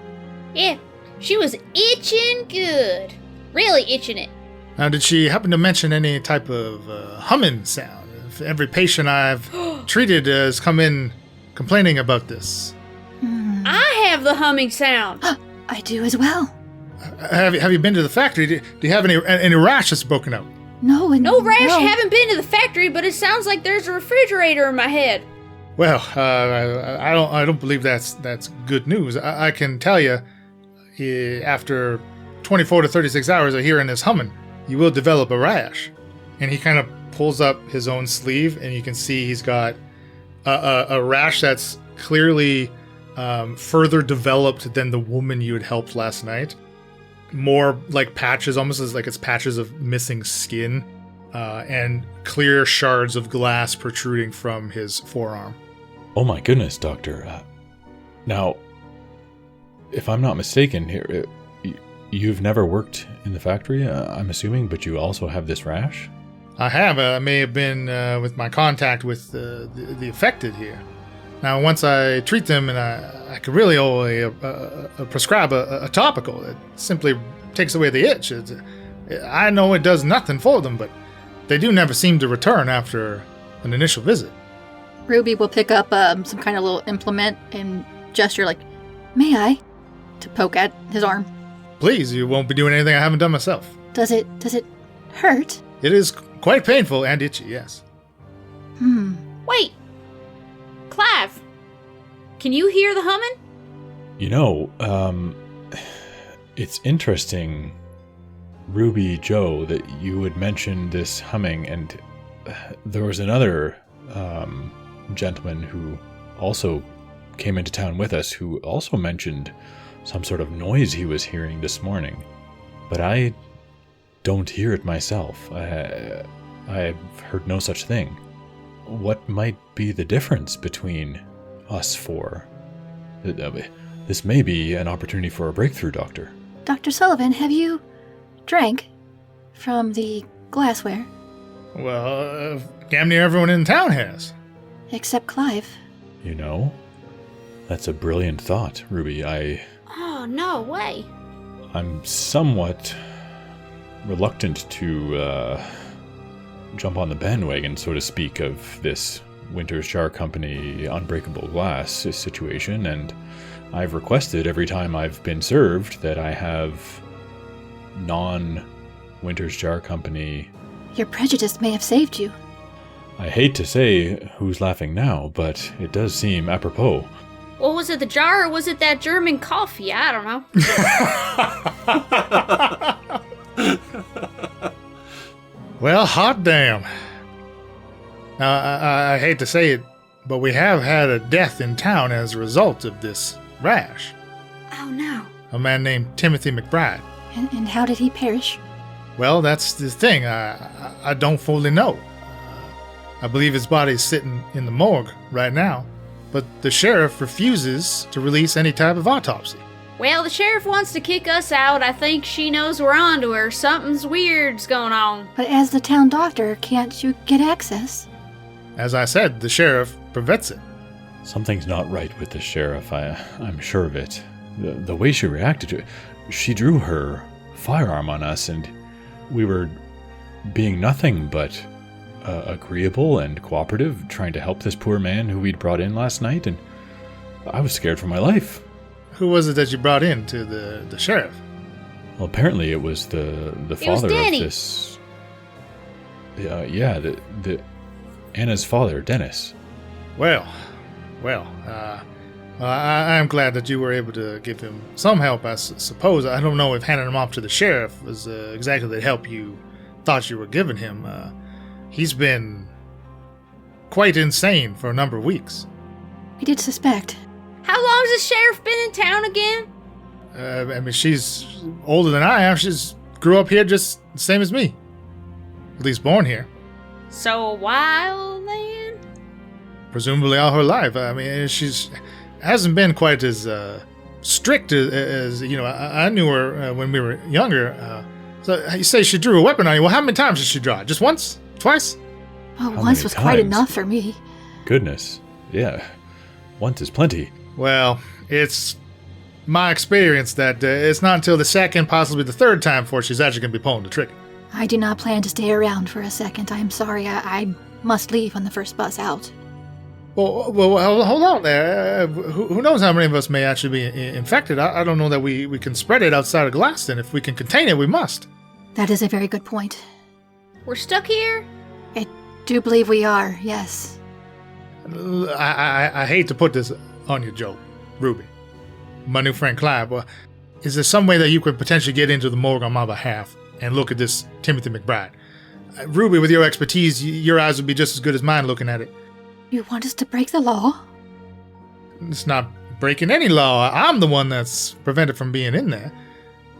Yeah, she was itching good. Really itching it. Now, did she happen to mention any type of humming sound? If every patient I've treated has come in complaining about this. I have the humming sound. I do as well. Have you been to the factory? Do you have any rash that's broken out? No rash. Haven't been to the factory, but it sounds like there's a refrigerator in my head. Well, I don't believe that's good news. I can tell you, after 24 to 36 hours of hearing this humming, you will develop a rash. And he kind of pulls up his own sleeve, and you can see he's got a rash that's clearly further developed than the woman you had helped last night. More like patches, almost as it's patches of missing skin, and clear shards of glass protruding from his forearm. Oh my goodness, Doctor. Now, if I'm not mistaken, here you've never worked in the factory, I'm assuming, but you also have this rash? I have. I may have been with my contact with the affected here. Now, once I treat them, and I could really only prescribe a topical that simply takes away the itch. I know it does nothing for them, but they do never seem to return after an initial visit. Ruby will pick up some kind of little implement and gesture like, May I? to poke at his arm. Please, you won't be doing anything I haven't done myself. Does it hurt? It is quite painful and itchy, yes. Wait! Clive! Can you hear the humming? You know, it's interesting, Ruby Joe, that you would mention this humming, and there was another gentleman who also came into town with us who also mentioned some sort of noise he was hearing this morning. But I don't hear it myself. I've heard no such thing. What might be the difference between us four? This may be an opportunity for a breakthrough, Doctor. Dr. Sullivan, have you drank from the glassware? Well, damn near everyone in town has. Except Clive. You know, that's a brilliant thought, Ruby. Oh, no way. I'm somewhat reluctant to jump on the bandwagon, so to speak, of this Winter's Jar Company unbreakable glass situation, and I've requested every time I've been served that I have non-Winter's Jar Company. Your prejudice may have saved you. I hate to say who's laughing now, but it does seem apropos. Well, was it the jar or was it that German coffee? I don't know. Well, hot damn. Now, I hate to say it, but we have had a death in town as a result of this rash. Oh, no. A man named Timothy McBride. And how did he perish? Well, that's the thing. I don't fully know. I believe his body's sitting in the morgue right now, but the sheriff refuses to release any type of autopsy. Well, the sheriff wants to kick us out. I think she knows we're onto her. Something's weird's going on. But as the town doctor, can't you get access? As I said, the sheriff prevents it. Something's not right with the sheriff, I'm sure of it. The way she reacted to it, she drew her firearm on us, and we were being nothing but agreeable and cooperative, trying to help this poor man who we'd brought in last night, and I was scared for my life. Who was it that you brought in to the sheriff? Well, apparently it was the father of this. The Anna's father, Dennis. Well, I'm glad that you were able to give him some help, I suppose. I don't know if handing him off to the sheriff was exactly the help you thought you were giving him. He's been quite insane for a number of weeks. We did suspect. How long has the sheriff been in town again? I mean, she's older than I am. She's grew up here just the same as me. At least born here. So a while then? Presumably all her life. I mean, she's hasn't been quite as strict as you know. I knew her when we were younger. So you say she drew a weapon on you. Well, how many times did she draw it? Just once? Twice? Oh, How once many was quite times? enough for me. Goodness. Yeah. Once is plenty. Well, it's my experience that it's not until the second, possibly the third time before she's actually going to be pulling the trigger. I do not plan to stay around for a second. I am sorry. I must leave on the first bus out. Well, hold on there. Who knows how many of us may actually be infected? I don't know that we can spread it outside of Glasston. If we can contain it, we must. That is a very good point. We're stuck here? I do believe we are, yes. I hate to put this on you, Joe, Ruby, my new friend Clive. Is there some way that you could potentially get into the morgue on my behalf and look at this Timothy McBride? Ruby, with your expertise, your eyes would be just as good as mine looking at it. You want us to break the law? It's not breaking any law. I'm the one that's prevented from being in there.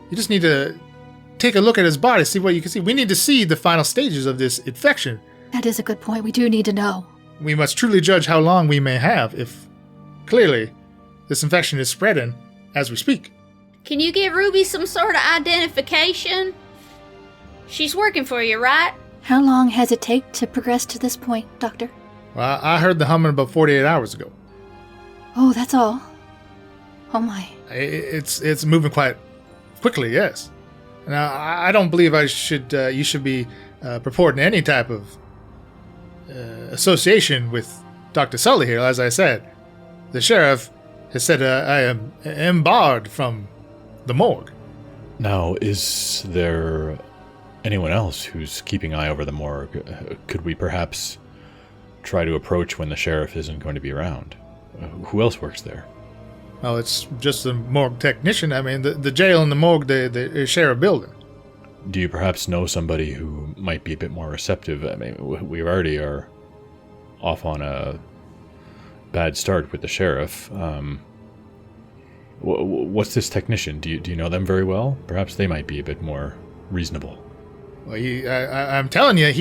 You just need to take a look at his body, see what you can see. We need to see the final stages of this infection. That is a good point. We do need to know. We must truly judge how long we may have if, clearly, this infection is spreading as we speak. Can you give Ruby some sort of identification? She's working for you, right? How long has it taken to progress to this point, Doctor? Well, I heard the humming about 48 hours ago. Oh, that's all. Oh my. It's moving quite quickly, yes. Now, I don't believe you should be purporting any type of association with Dr. Sully here, as I said. The sheriff has said I am barred from the morgue. Now, is there anyone else who's keeping eye over the morgue? Could we perhaps try to approach when the sheriff isn't going to be around? Who else works there? Well, it's just a morgue technician. I mean, the jail and the morgue, they share a building. Do you perhaps know somebody who might be a bit more receptive? I mean, we already are off on a bad start with the sheriff. What's this technician? Do you know them very well? Perhaps they might be a bit more reasonable. Well, I'm telling you,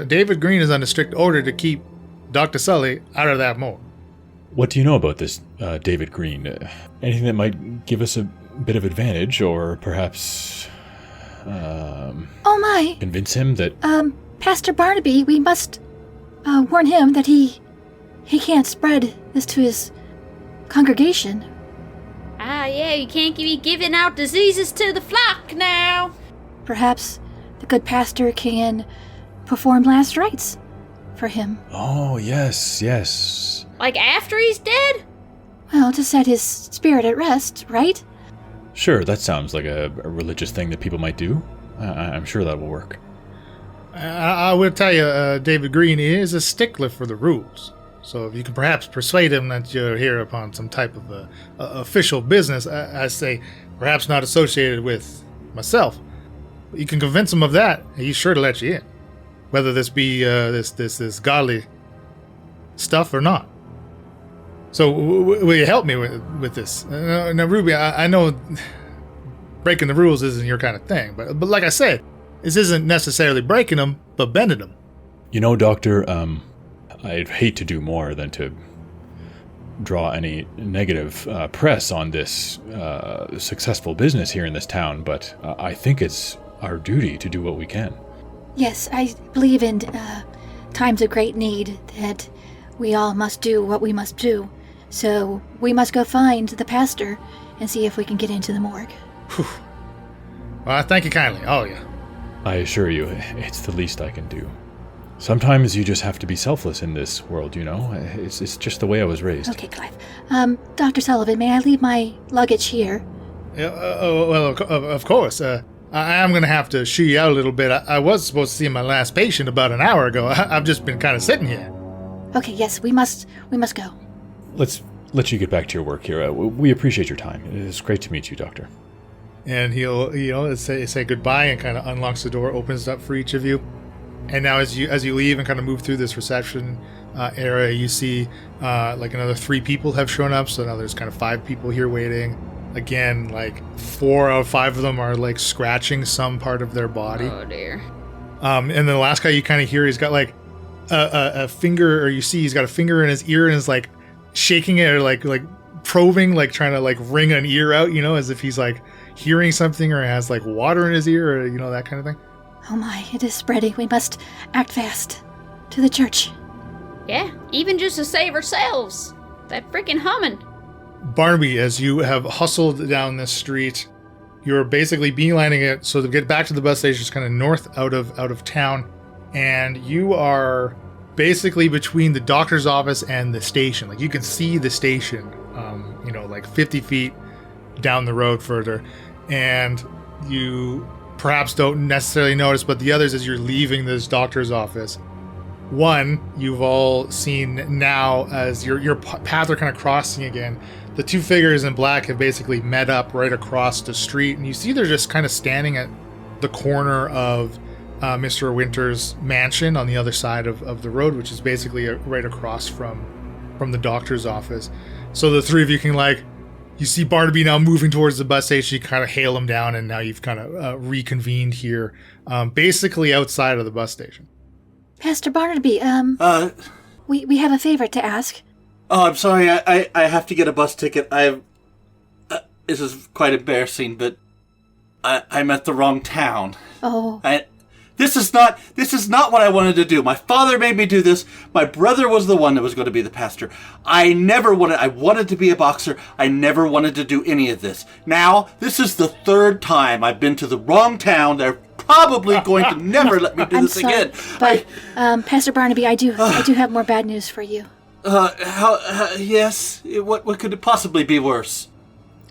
David Green is under strict order to keep Dr. Sully out of that morgue. What do you know about this David Green? Anything that might give us a bit of advantage, or perhaps Oh my! convince him that... Pastor Barnaby, we must warn him that he can't spread this to his congregation. Ah, yeah, you can't be giving out diseases to the flock now. Perhaps the good pastor can perform last rites for him. Oh, yes. Like after he's dead? Well, to set his spirit at rest, right? Sure, that sounds like a religious thing that people might do. I'm sure that will work. I will tell you, David Green is a stickler for the rules. So if you can perhaps persuade him that you're here upon some type of official business, I say perhaps not associated with myself. But you can convince him of that, and he's sure to let you in. Whether this be this godly stuff or not. So will you help me with this? Now, Ruby, I know breaking the rules isn't your kind of thing, but like I said, this isn't necessarily breaking them, but bending them. You know, Doctor, I'd hate to do more than to draw any negative press on this successful business here in this town, but I think it's our duty to do what we can. Yes, I believe in times of great need that we all must do what we must do. So we must go find the pastor and see if we can get into the morgue. Whew. Well, I thank you kindly, all of you. I assure you, it's the least I can do. Sometimes you just have to be selfless in this world, you know? It's just the way I was raised. Okay, Clive. Dr. Sullivan, may I leave my luggage here? Well, of course. I am going to have to shoo you out a little bit. I was supposed to see my last patient about an hour ago. I've just been kind of sitting here. Okay, yes, we must go. Let's let you get back to your work here. We appreciate your time. It's great to meet you, Doctor. And he'll say goodbye and kind of unlocks the door, opens it up for each of you. And now as you leave and kind of move through this reception area, you see like another 3 people have shown up. So now there's kind of 5 people here waiting. Again, like 4 out of 5 of them are like scratching some part of their body. Oh dear. And then the last guy you kind of hear, he's got like a finger, or you see he's got a finger in his ear and is like shaking it, or like probing, like trying to like wring an ear out, you know, as if he's like hearing something, or has like water in his ear, or you know, that kind of thing. Oh my, it is spreading. We must act fast. To the church. Yeah, even just to save ourselves. That freaking humming. Barnaby, as you have hustled down this street, you're basically beelining it so to get back to the bus station, just kind of north out of town, and you are basically between the doctor's office and the station. Like you can see the station, like 50 feet down the road further, and you perhaps don't necessarily notice, but the others, as you're leaving this doctor's office, one, you've all seen now as your paths are kind of crossing again. The 2 figures in black have basically met up right across the street, and you see they're just kind of standing at the corner of Mr. Winter's mansion on the other side of the road, which is basically right across from the doctor's office. So the 3 of you can you see Barnaby now moving towards the bus station. You kind of hail him down, and now you've kind of reconvened here, basically outside of the bus station. Pastor Barnaby, we have a favor to ask. Oh, I'm sorry. I have to get a bus ticket. This is quite embarrassing, but I'm at the wrong town. Oh. This is not what I wanted to do. My father made me do this. My brother was the one that was going to be the pastor. I wanted to be a boxer. I never wanted to do any of this. Now, this is the 3rd time I've been to the wrong town. They're probably going to never let me do this again. But, Pastor Barnaby, I do have more bad news for you. Yes. What could it possibly be worse?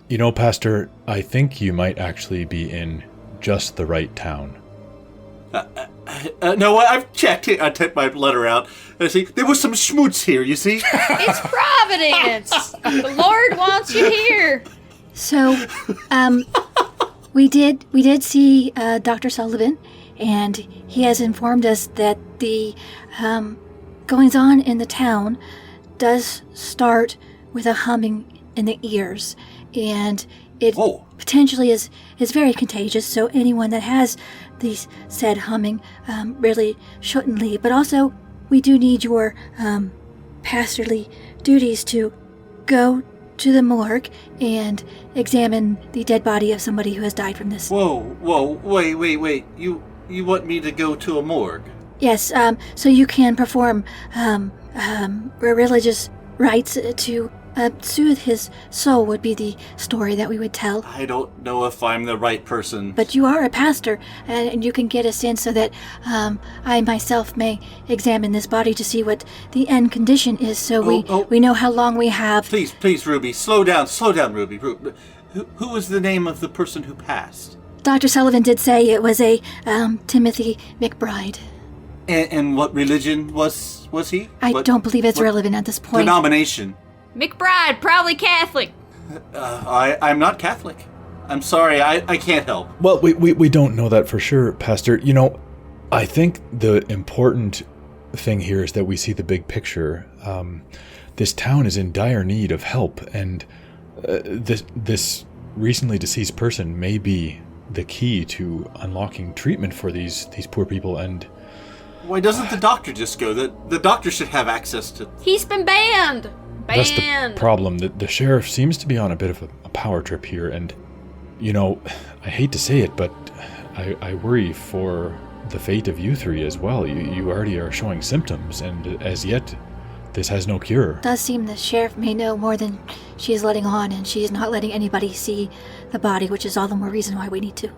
You know, Pastor, I think you might actually be in just the right town. No, I've checked. I take my letter out. I see there was some schmutz here. You see? It's Providence. The Lord wants you here. So, we did see Dr. Sullivan, and he has informed us that the goings on in the town does start with a humming in the ears, and it potentially is very contagious. So anyone that has these said humming really shouldn't leave. But also, we do need your pastorly duties to go to the morgue and examine the dead body of somebody who has died from this. Whoa, wait. You want me to go to a morgue? Yes, so you can perform religious rites to soothe his soul would be the story that we would tell. I don't know if I'm the right person. But you are a pastor, and you can get us in so that I myself may examine this body to see what the end condition is, so we know how long we have. Please, Ruby, slow down, Ruby. Who was the name of the person who passed? Dr. Sullivan did say it was a Timothy McBride. And what religion was he? I don't believe it's relevant at this point. Denomination? McBride, probably Catholic. I'm not Catholic. I'm sorry, I can't help. Well, we don't know that for sure, Pastor. You know, I think the important thing here is that we see the big picture. This town is in dire need of help, and this recently deceased person may be the key to unlocking treatment for these poor people. And why doesn't the doctor just go? The doctor should have access to... He's been banned! That's the problem. The sheriff seems to be on a bit of a power trip here, and, you know, I hate to say it, but I worry for the fate of you three as well. You already are showing symptoms, and as yet, this has no cure. It does seem the sheriff may know more than she is letting on, and she is not letting anybody see the body, which is all the more reason why we need to.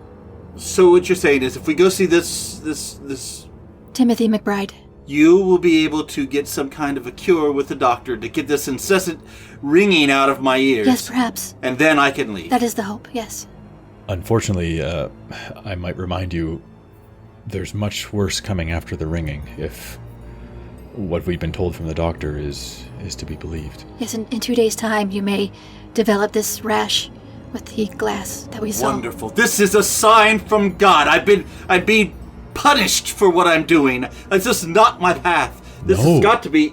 So what you're saying is if we go see this Timothy McBride, you will be able to get some kind of a cure with the doctor to get this incessant ringing out of my ears. Yes, perhaps. And then I can leave. That is the hope, yes. Unfortunately, I might remind you, there's much worse coming after the ringing, if what we've been told from the doctor is to be believed. Yes, in 2 days' time, you may develop this rash with the glass that we saw. Wonderful. This is a sign from God. I'd be punished for what I'm doing. It's just not my path. This has got to be...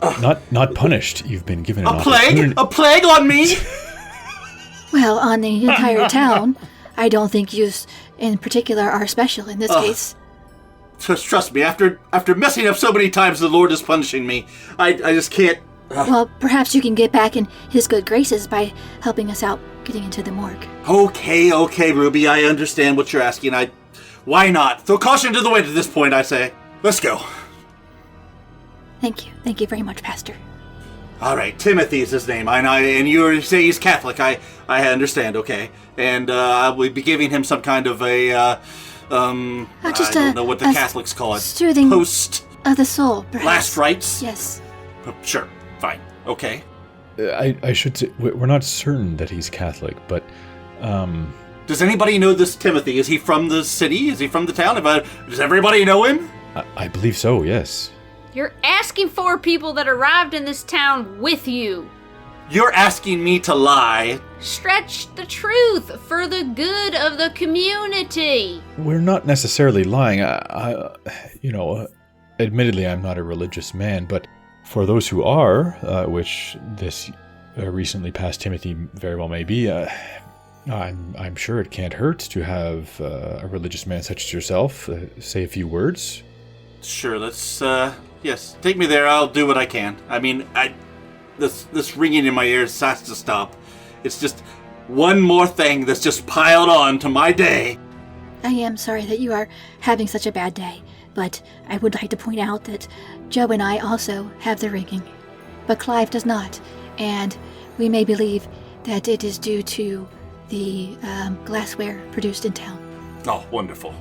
Not punished. You've been given an opportunity. A plague on me? Well, on the entire town, I don't think you in particular are special in this case. Trust me, after messing up so many times, the Lord is punishing me. I just can't... Well, perhaps you can get back in his good graces by helping us out getting into the morgue. Okay, Ruby, I understand what you're asking. Why not? Throw caution to the wind at this point, I say. Let's go. Thank you. Thank you very much, Pastor. All right, Timothy is his name. And you say he's Catholic. I understand, okay. And I will be giving him some kind of a, I don't know what the Catholics call it. Soothing post of the soul, perhaps. Last rites? Yes. Sure, fine, okay. I should say, we're not certain that he's Catholic, but... Does anybody know this Timothy? Is he from the city? Is he from the town? Does everybody know him? I believe so, yes. You're asking for people that arrived in this town with you. You're asking me to lie. Stretch the truth for the good of the community. We're not necessarily lying. Admittedly, I'm not a religious man, but for those who are, which this recently passed Timothy very well may be, I'm sure it can't hurt to have a religious man such as yourself say a few words. Sure, let's, yes, take me there. I'll do what I can. I mean, this ringing in my ears has to stop. It's just one more thing that's just piled on to my day. I am sorry that you are having such a bad day, but I would like to point out that Joe and I also have the ringing, but Clive does not, and we may believe that it is due to the glassware produced in town. Oh, wonderful.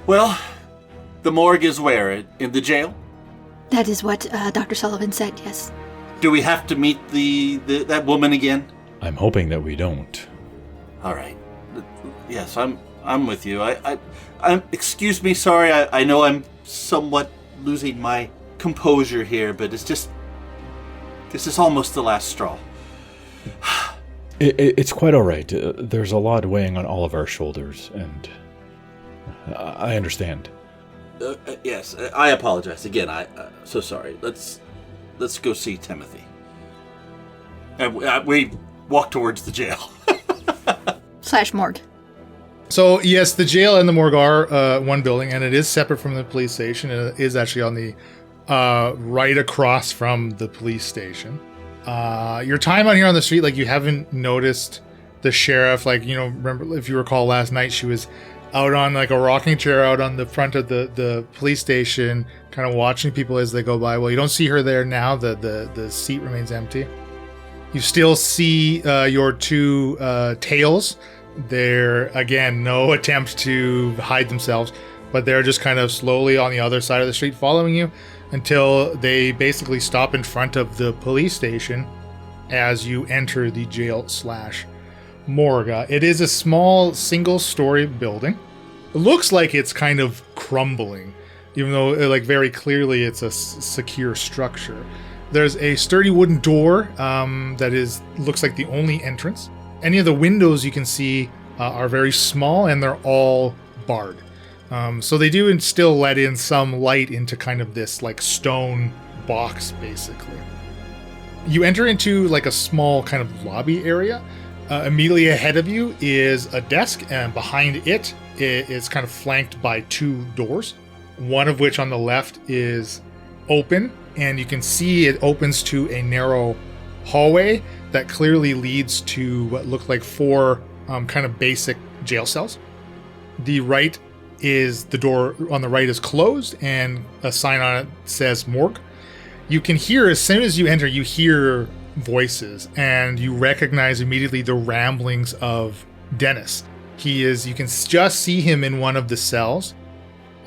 Well, the morgue is where? In the jail? That is what Dr. Sullivan said, yes. Do we have to meet that woman again? I'm hoping that we don't. All right. Yes, I'm with you. I'm excuse me, sorry. I know I'm somewhat losing my composure here, but it's just this is almost the last straw. It's quite all right. There's a lot weighing on all of our shoulders, and I understand. Yes, I apologize again. So sorry. Let's go see Timothy. And we walk towards the jail. / morgue. So yes, the jail and the morgue are one building, and it is separate from the police station. And it is actually on the right across from the police station. Your time out here on the street, like, you haven't noticed the sheriff. Like, you know, remember, if you recall last night, she was out on like a rocking chair out on the front of the police station, kind of watching people as they go by. Well, you don't see her there now. The seat remains empty. You still see your two tails. They're, again, no attempt to hide themselves, but they're just kind of slowly on the other side of the street following you until they basically stop in front of the police station as you enter the jail / morgue. It is a small single-story building. It looks like it's kind of crumbling, even though, like, very clearly it's a secure structure. There's a sturdy wooden door that looks like the only entrance. Any of the windows you can see are very small, and they're all barred. So they do still let in some light into kind of this like stone box, basically. You enter into like a small kind of lobby area. Immediately ahead of you is a desk, and behind it is kind of flanked by two doors, one of which on the left is open, and you can see it opens to a narrow hallway that clearly leads to what look like four kind of basic jail cells. The door on the right is closed, and a sign on it says morgue. You can hear, as soon as you enter, you hear voices, and you recognize immediately the ramblings of Dennis. You can just see him in one of the cells,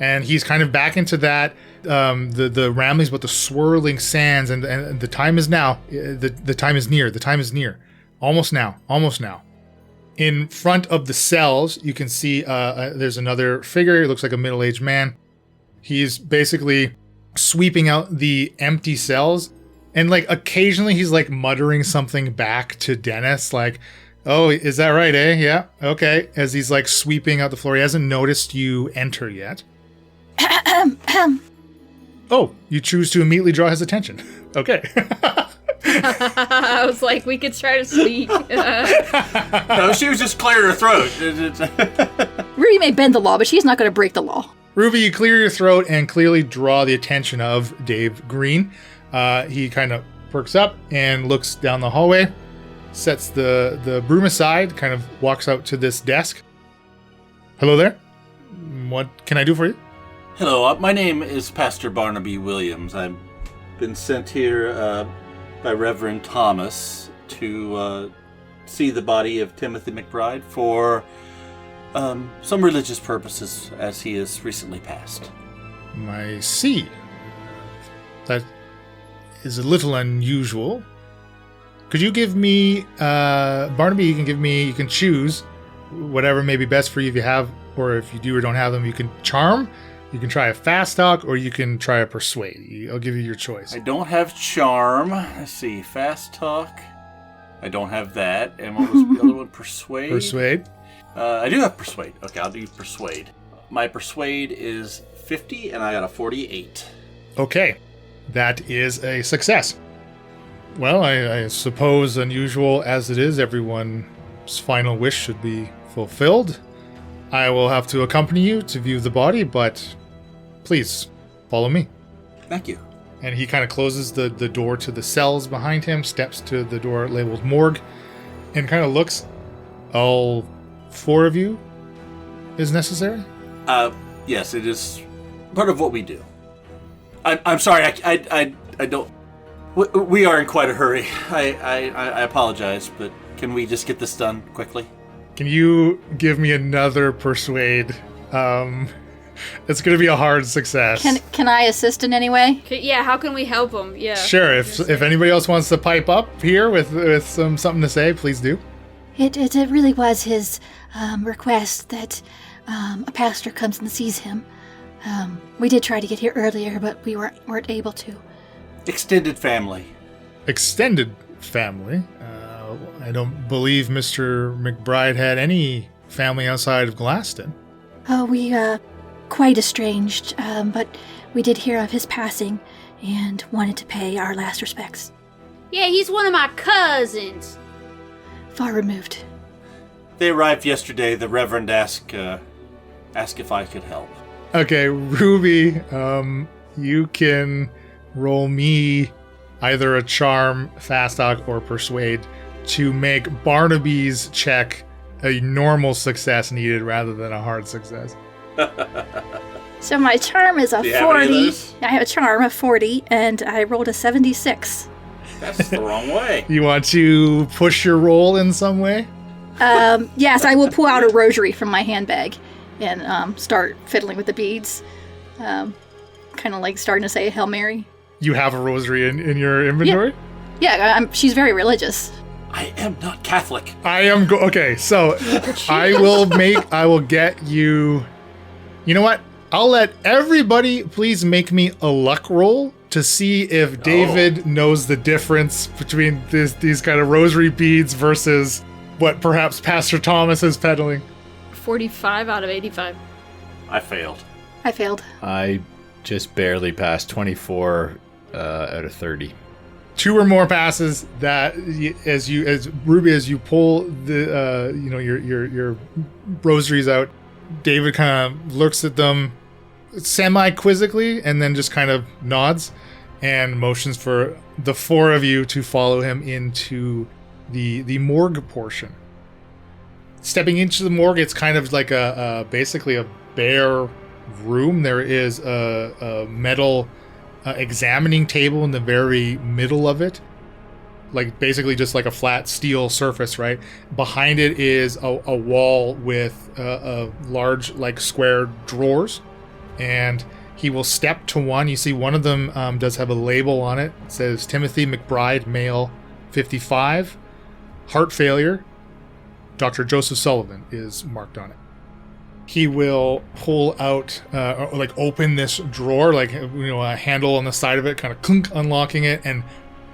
and he's kind of back into that, the ramblings with the swirling sands, and the time is now. The time is near. The time is near. Almost now. In front of the cells, you can see there's another figure. He looks like a middle-aged man. He's basically sweeping out the empty cells, and like occasionally he's like muttering something back to Dennis, like, "Oh, is that right, eh? Yeah, okay." As he's like sweeping out the floor, he hasn't noticed you enter yet. Oh, you choose to immediately draw his attention. Okay. I was like, we could try to speak. No, she was just clearing her throat. Ruby may bend the law, but she's not going to break the law. Ruby, you clear your throat and clearly draw the attention of Dave Green. He kind of perks up and looks down the hallway, sets the broom aside, kind of walks out to this desk. Hello there. What can I do for you? Hello, my name is Pastor Barnaby Williams. I've been sent here by Reverend Thomas to see the body of Timothy McBride for some religious purposes, as he has recently passed. I see. That is a little unusual. Could you give me, Barnaby, you can choose whatever may be best for you if you have, or if you do or don't have them. You can charm, you can try a fast talk, or you can try a persuade. I'll give you your choice. I don't have charm. Let's see, fast talk. I don't have that. And what was the other one? Persuade? Persuade. I do have persuade. Okay, I'll do persuade. My persuade is 50, and I got a 48. Okay, that is a success. Well, I suppose, unusual as it is, everyone's final wish should be fulfilled. I will have to accompany you to view the body, but please follow me. Thank you. And he kind of closes the door to the cells behind him, steps to the door labeled morgue, and kind of looks. All four of you is necessary? Yes, it is part of what we do. I'm sorry, I don't... We are in quite a hurry. I apologize, but can we just get this done quickly? Can you give me another persuade? It's going to be a hard success. Can I assist in any way? Yeah, how can we help him? Yeah. Sure, if anybody else wants to pipe up here with something to say, please do. It really was his request that a pastor comes and sees him. We did try to get here earlier, but we weren't able to. Extended family. Extended family. I don't believe Mr. McBride had any family outside of Glasston. Oh, we quite estranged, but we did hear of his passing and wanted to pay our last respects. Yeah, he's one of my cousins. Far removed. They arrived yesterday. The Reverend asked if I could help. Okay, Ruby, you can roll me either a charm, fast talk, or persuade to make Barnaby's check a normal success needed rather than a hard success. So my charm is a Do you have any of 40. those? I have a charm of 40, and I rolled a 76. That's the wrong way. You want to push your roll in some way? Yes, I will pull out a rosary from my handbag and start fiddling with the beads. Kind of like starting to say Hail Mary. You have a rosary in your inventory? Yeah, she's very religious. I am not Catholic. I am okay, so I will get you. You know what? I'll let everybody please make me a luck roll to see if David knows the difference between these kind of rosary beads versus what perhaps Pastor Thomas is peddling. 45 out of 85. I failed. I failed. I just barely passed 24 out of 30. 2 or more passes that as you pull the your rosaries out, David kind of looks at them semi-quizzically and then just kind of nods and motions for the 4 of you to follow him into the morgue portion. Stepping into the morgue, it's kind of like basically a bare room. There is a metal examining table in the very middle of it, like basically just like a flat steel surface, right? Behind it is a wall with a large like square drawers, and he will step to one. You see one of them does have a label on it. It says Timothy McBride, male, 55, heart failure. Dr. Joseph Sullivan is marked on it. He will pull out, or open this drawer, a handle on the side of it, kind of clunk, unlocking it, and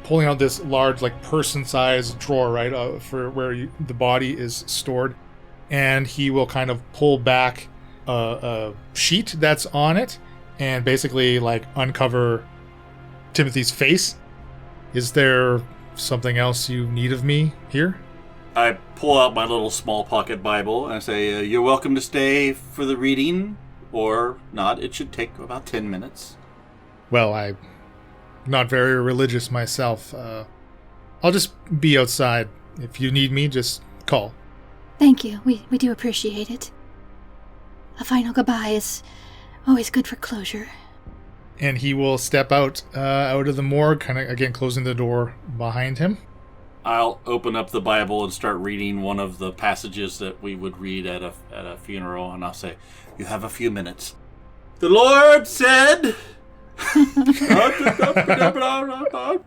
pulling out this large, person-sized drawer, right, for where the body is stored. And he will kind of pull back a sheet that's on it, and basically, uncover Timothy's face. Is there something else you need of me here? I pull out my little small pocket Bible and I say, you're welcome to stay for the reading, or not. It should take about 10 minutes. Well, I'm not very religious myself. I'll just be outside. If you need me, just call. Thank you. We do appreciate it. A final goodbye is always good for closure. And he will step out of the morgue, kind of, again, closing the door behind him. I'll open up the Bible and start reading one of the passages that we would read at a funeral, and I'll say, you have a few minutes. The Lord said...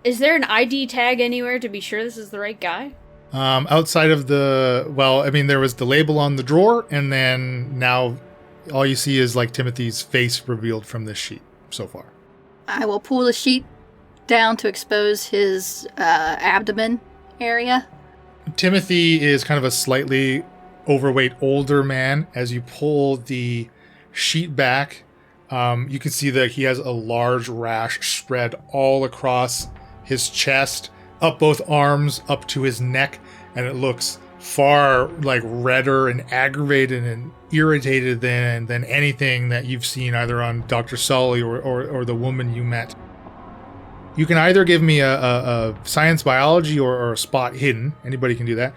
Is there an ID tag anywhere to be sure this is the right guy? Outside of there was the label on the drawer, and then now all you see is Timothy's face revealed from this sheet so far. I will pull the sheet down to expose his abdomen area. Timothy is kind of a slightly overweight older man. As you pull the sheet back, you can see that he has a large rash spread all across his chest, up both arms, up to his neck, and it looks far redder and aggravated and irritated than anything that you've seen either on Dr. Sully or the woman you met. You can either give me a science biology or a spot hidden. Anybody can do that.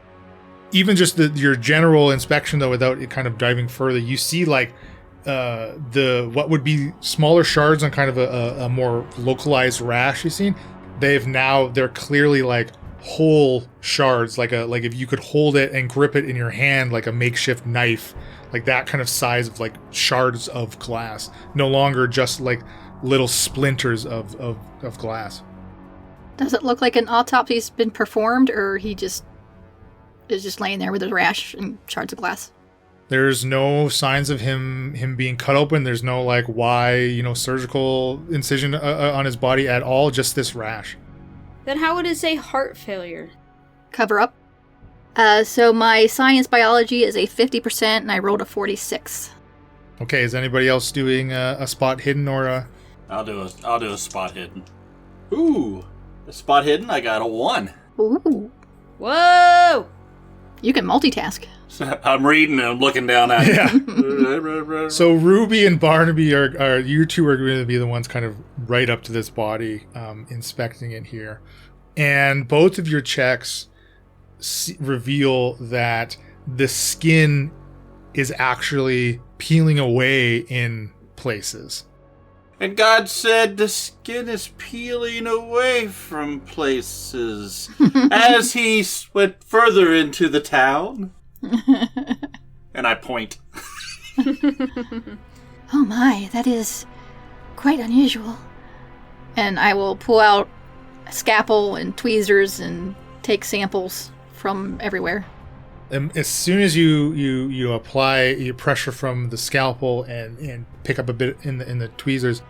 Even just your general inspection, though, without it kind of diving further, you see what would be smaller shards on kind of a more localized rash you've seen. They're clearly whole shards, like if you could hold it and grip it in your hand like a makeshift knife, like that kind of size of like shards of glass, no longer just like little splinters of glass. Does it look like an autopsy's been performed, or he just is just laying there with a rash and shards of glass? There's no signs of him being cut open. There's no like surgical incision on his body at all. Just this rash. Then how would it say heart failure? Cover up. So my science biology is a 50%, and I rolled a 46. Okay, is anybody else doing a spot hidden or a? I'll do a spot hidden. Ooh, a spot hidden. I got a 1. Ooh, Whoa! you can multitask. I'm reading and I'm looking down at Yeah. So Ruby and Barnaby are you two are going to be the ones kind of right up to this body, inspecting it here, and both of your checks reveal that the skin is actually peeling away in places. And God said the skin is peeling away from places as he went further into the town. And I point. Oh my, that is quite unusual. And I will pull out a scalpel and tweezers and take samples from everywhere. As soon as you apply your pressure from the scalpel and pick up a bit in the tweezers,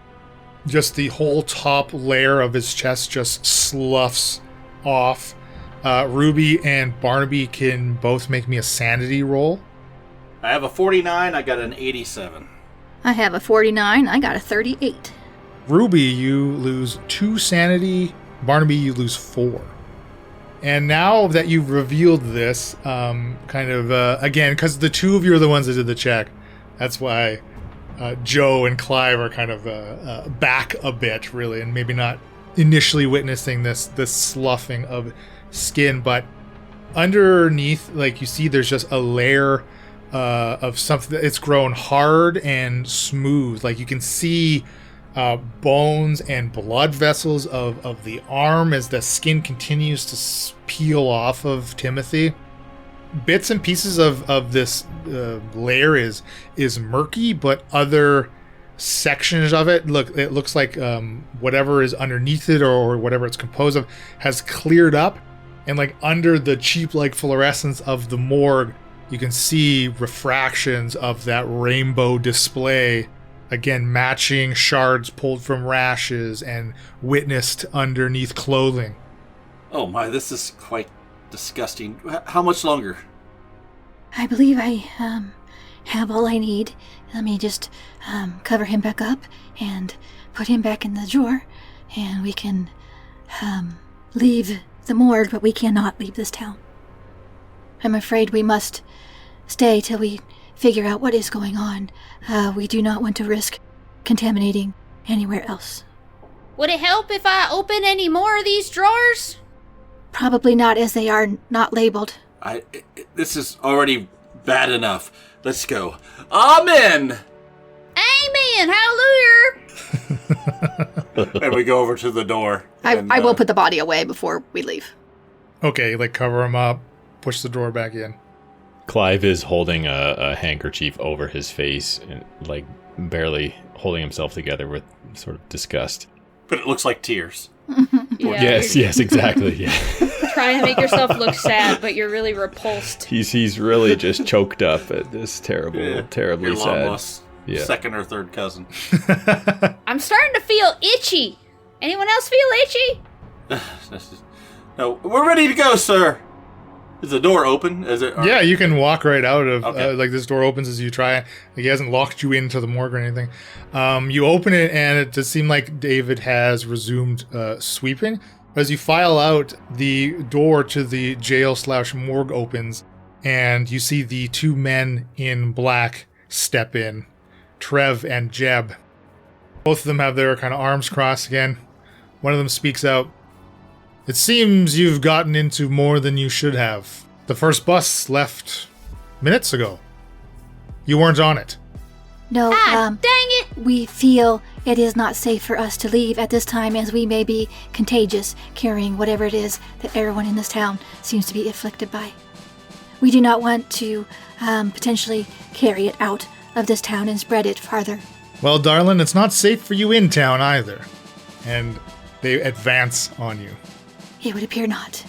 just the whole top layer of his chest just sloughs off. Ruby and Barnaby can both make me a sanity roll. I have a 49. I got an 87. I have a 49. I got a 38. Ruby, you lose 2 sanity. Barnaby, you lose 4. And now that you've revealed this, again, because the two of you are the ones that did the check, that's why Joe and Clive are kind of back a bit, really, and maybe not initially witnessing this sloughing of skin, but underneath, like, you see there's just a layer of something that it's grown hard and smooth. Like, you can see bones and blood vessels of the arm as the skin continues to peel off of Timothy. Bits and pieces of this layer is murky, but other sections of it looks like whatever is underneath it or whatever it's composed of has cleared up, and like under the cheap like fluorescence of the morgue, you can see refractions of that rainbow display. Again, matching shards pulled from rashes and witnessed underneath clothing. Oh my, this is quite disgusting. How much longer? I believe I have all I need. Let me just cover him back up and put him back in the drawer, and we can leave the morgue, but we cannot leave this town. I'm afraid we must stay till we figure out what is going on. We do not want to risk contaminating anywhere else. Would it help if I open any more of these drawers? Probably not, as they are not labeled. This is already bad enough. Let's go. Amen! Amen! Hallelujah! And we go over to the door. I will put the body away before we leave. Okay, like cover him up, push the door back in. Clive is holding a handkerchief over his face and like barely holding himself together with sort of disgust. But it looks like tears. Yeah, Yes, exactly. Yeah. Trying to make yourself look sad, but you're really repulsed. He's really just choked up at this terribly Your long sad. lost Yeah. second or third cousin. I'm starting to feel itchy. Anyone else feel itchy? No, we're ready to go, sir. Is the door open? Is it? Yeah, you can walk right out of Okay. like this door opens as you try. Like, he hasn't locked you into the morgue or anything. You open it, and it does seem like David has resumed sweeping. As you file out, the door to the jail/morgue opens, and you see the 2 men in black step in, Trev and Jeb. Both of them have their kind of arms crossed again. One of them speaks out. It seems you've gotten into more than you should have. The first bus left minutes ago. You weren't on it. No, Dang it! we feel it is not safe for us to leave at this time, as we may be contagious, carrying whatever it is that everyone in this town seems to be afflicted by. we do not want to potentially carry it out of this town and spread it farther. Well, darling, it's not safe for you in town either. And they advance on you. It would appear not.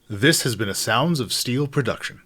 This has been a Sounds of Steel production.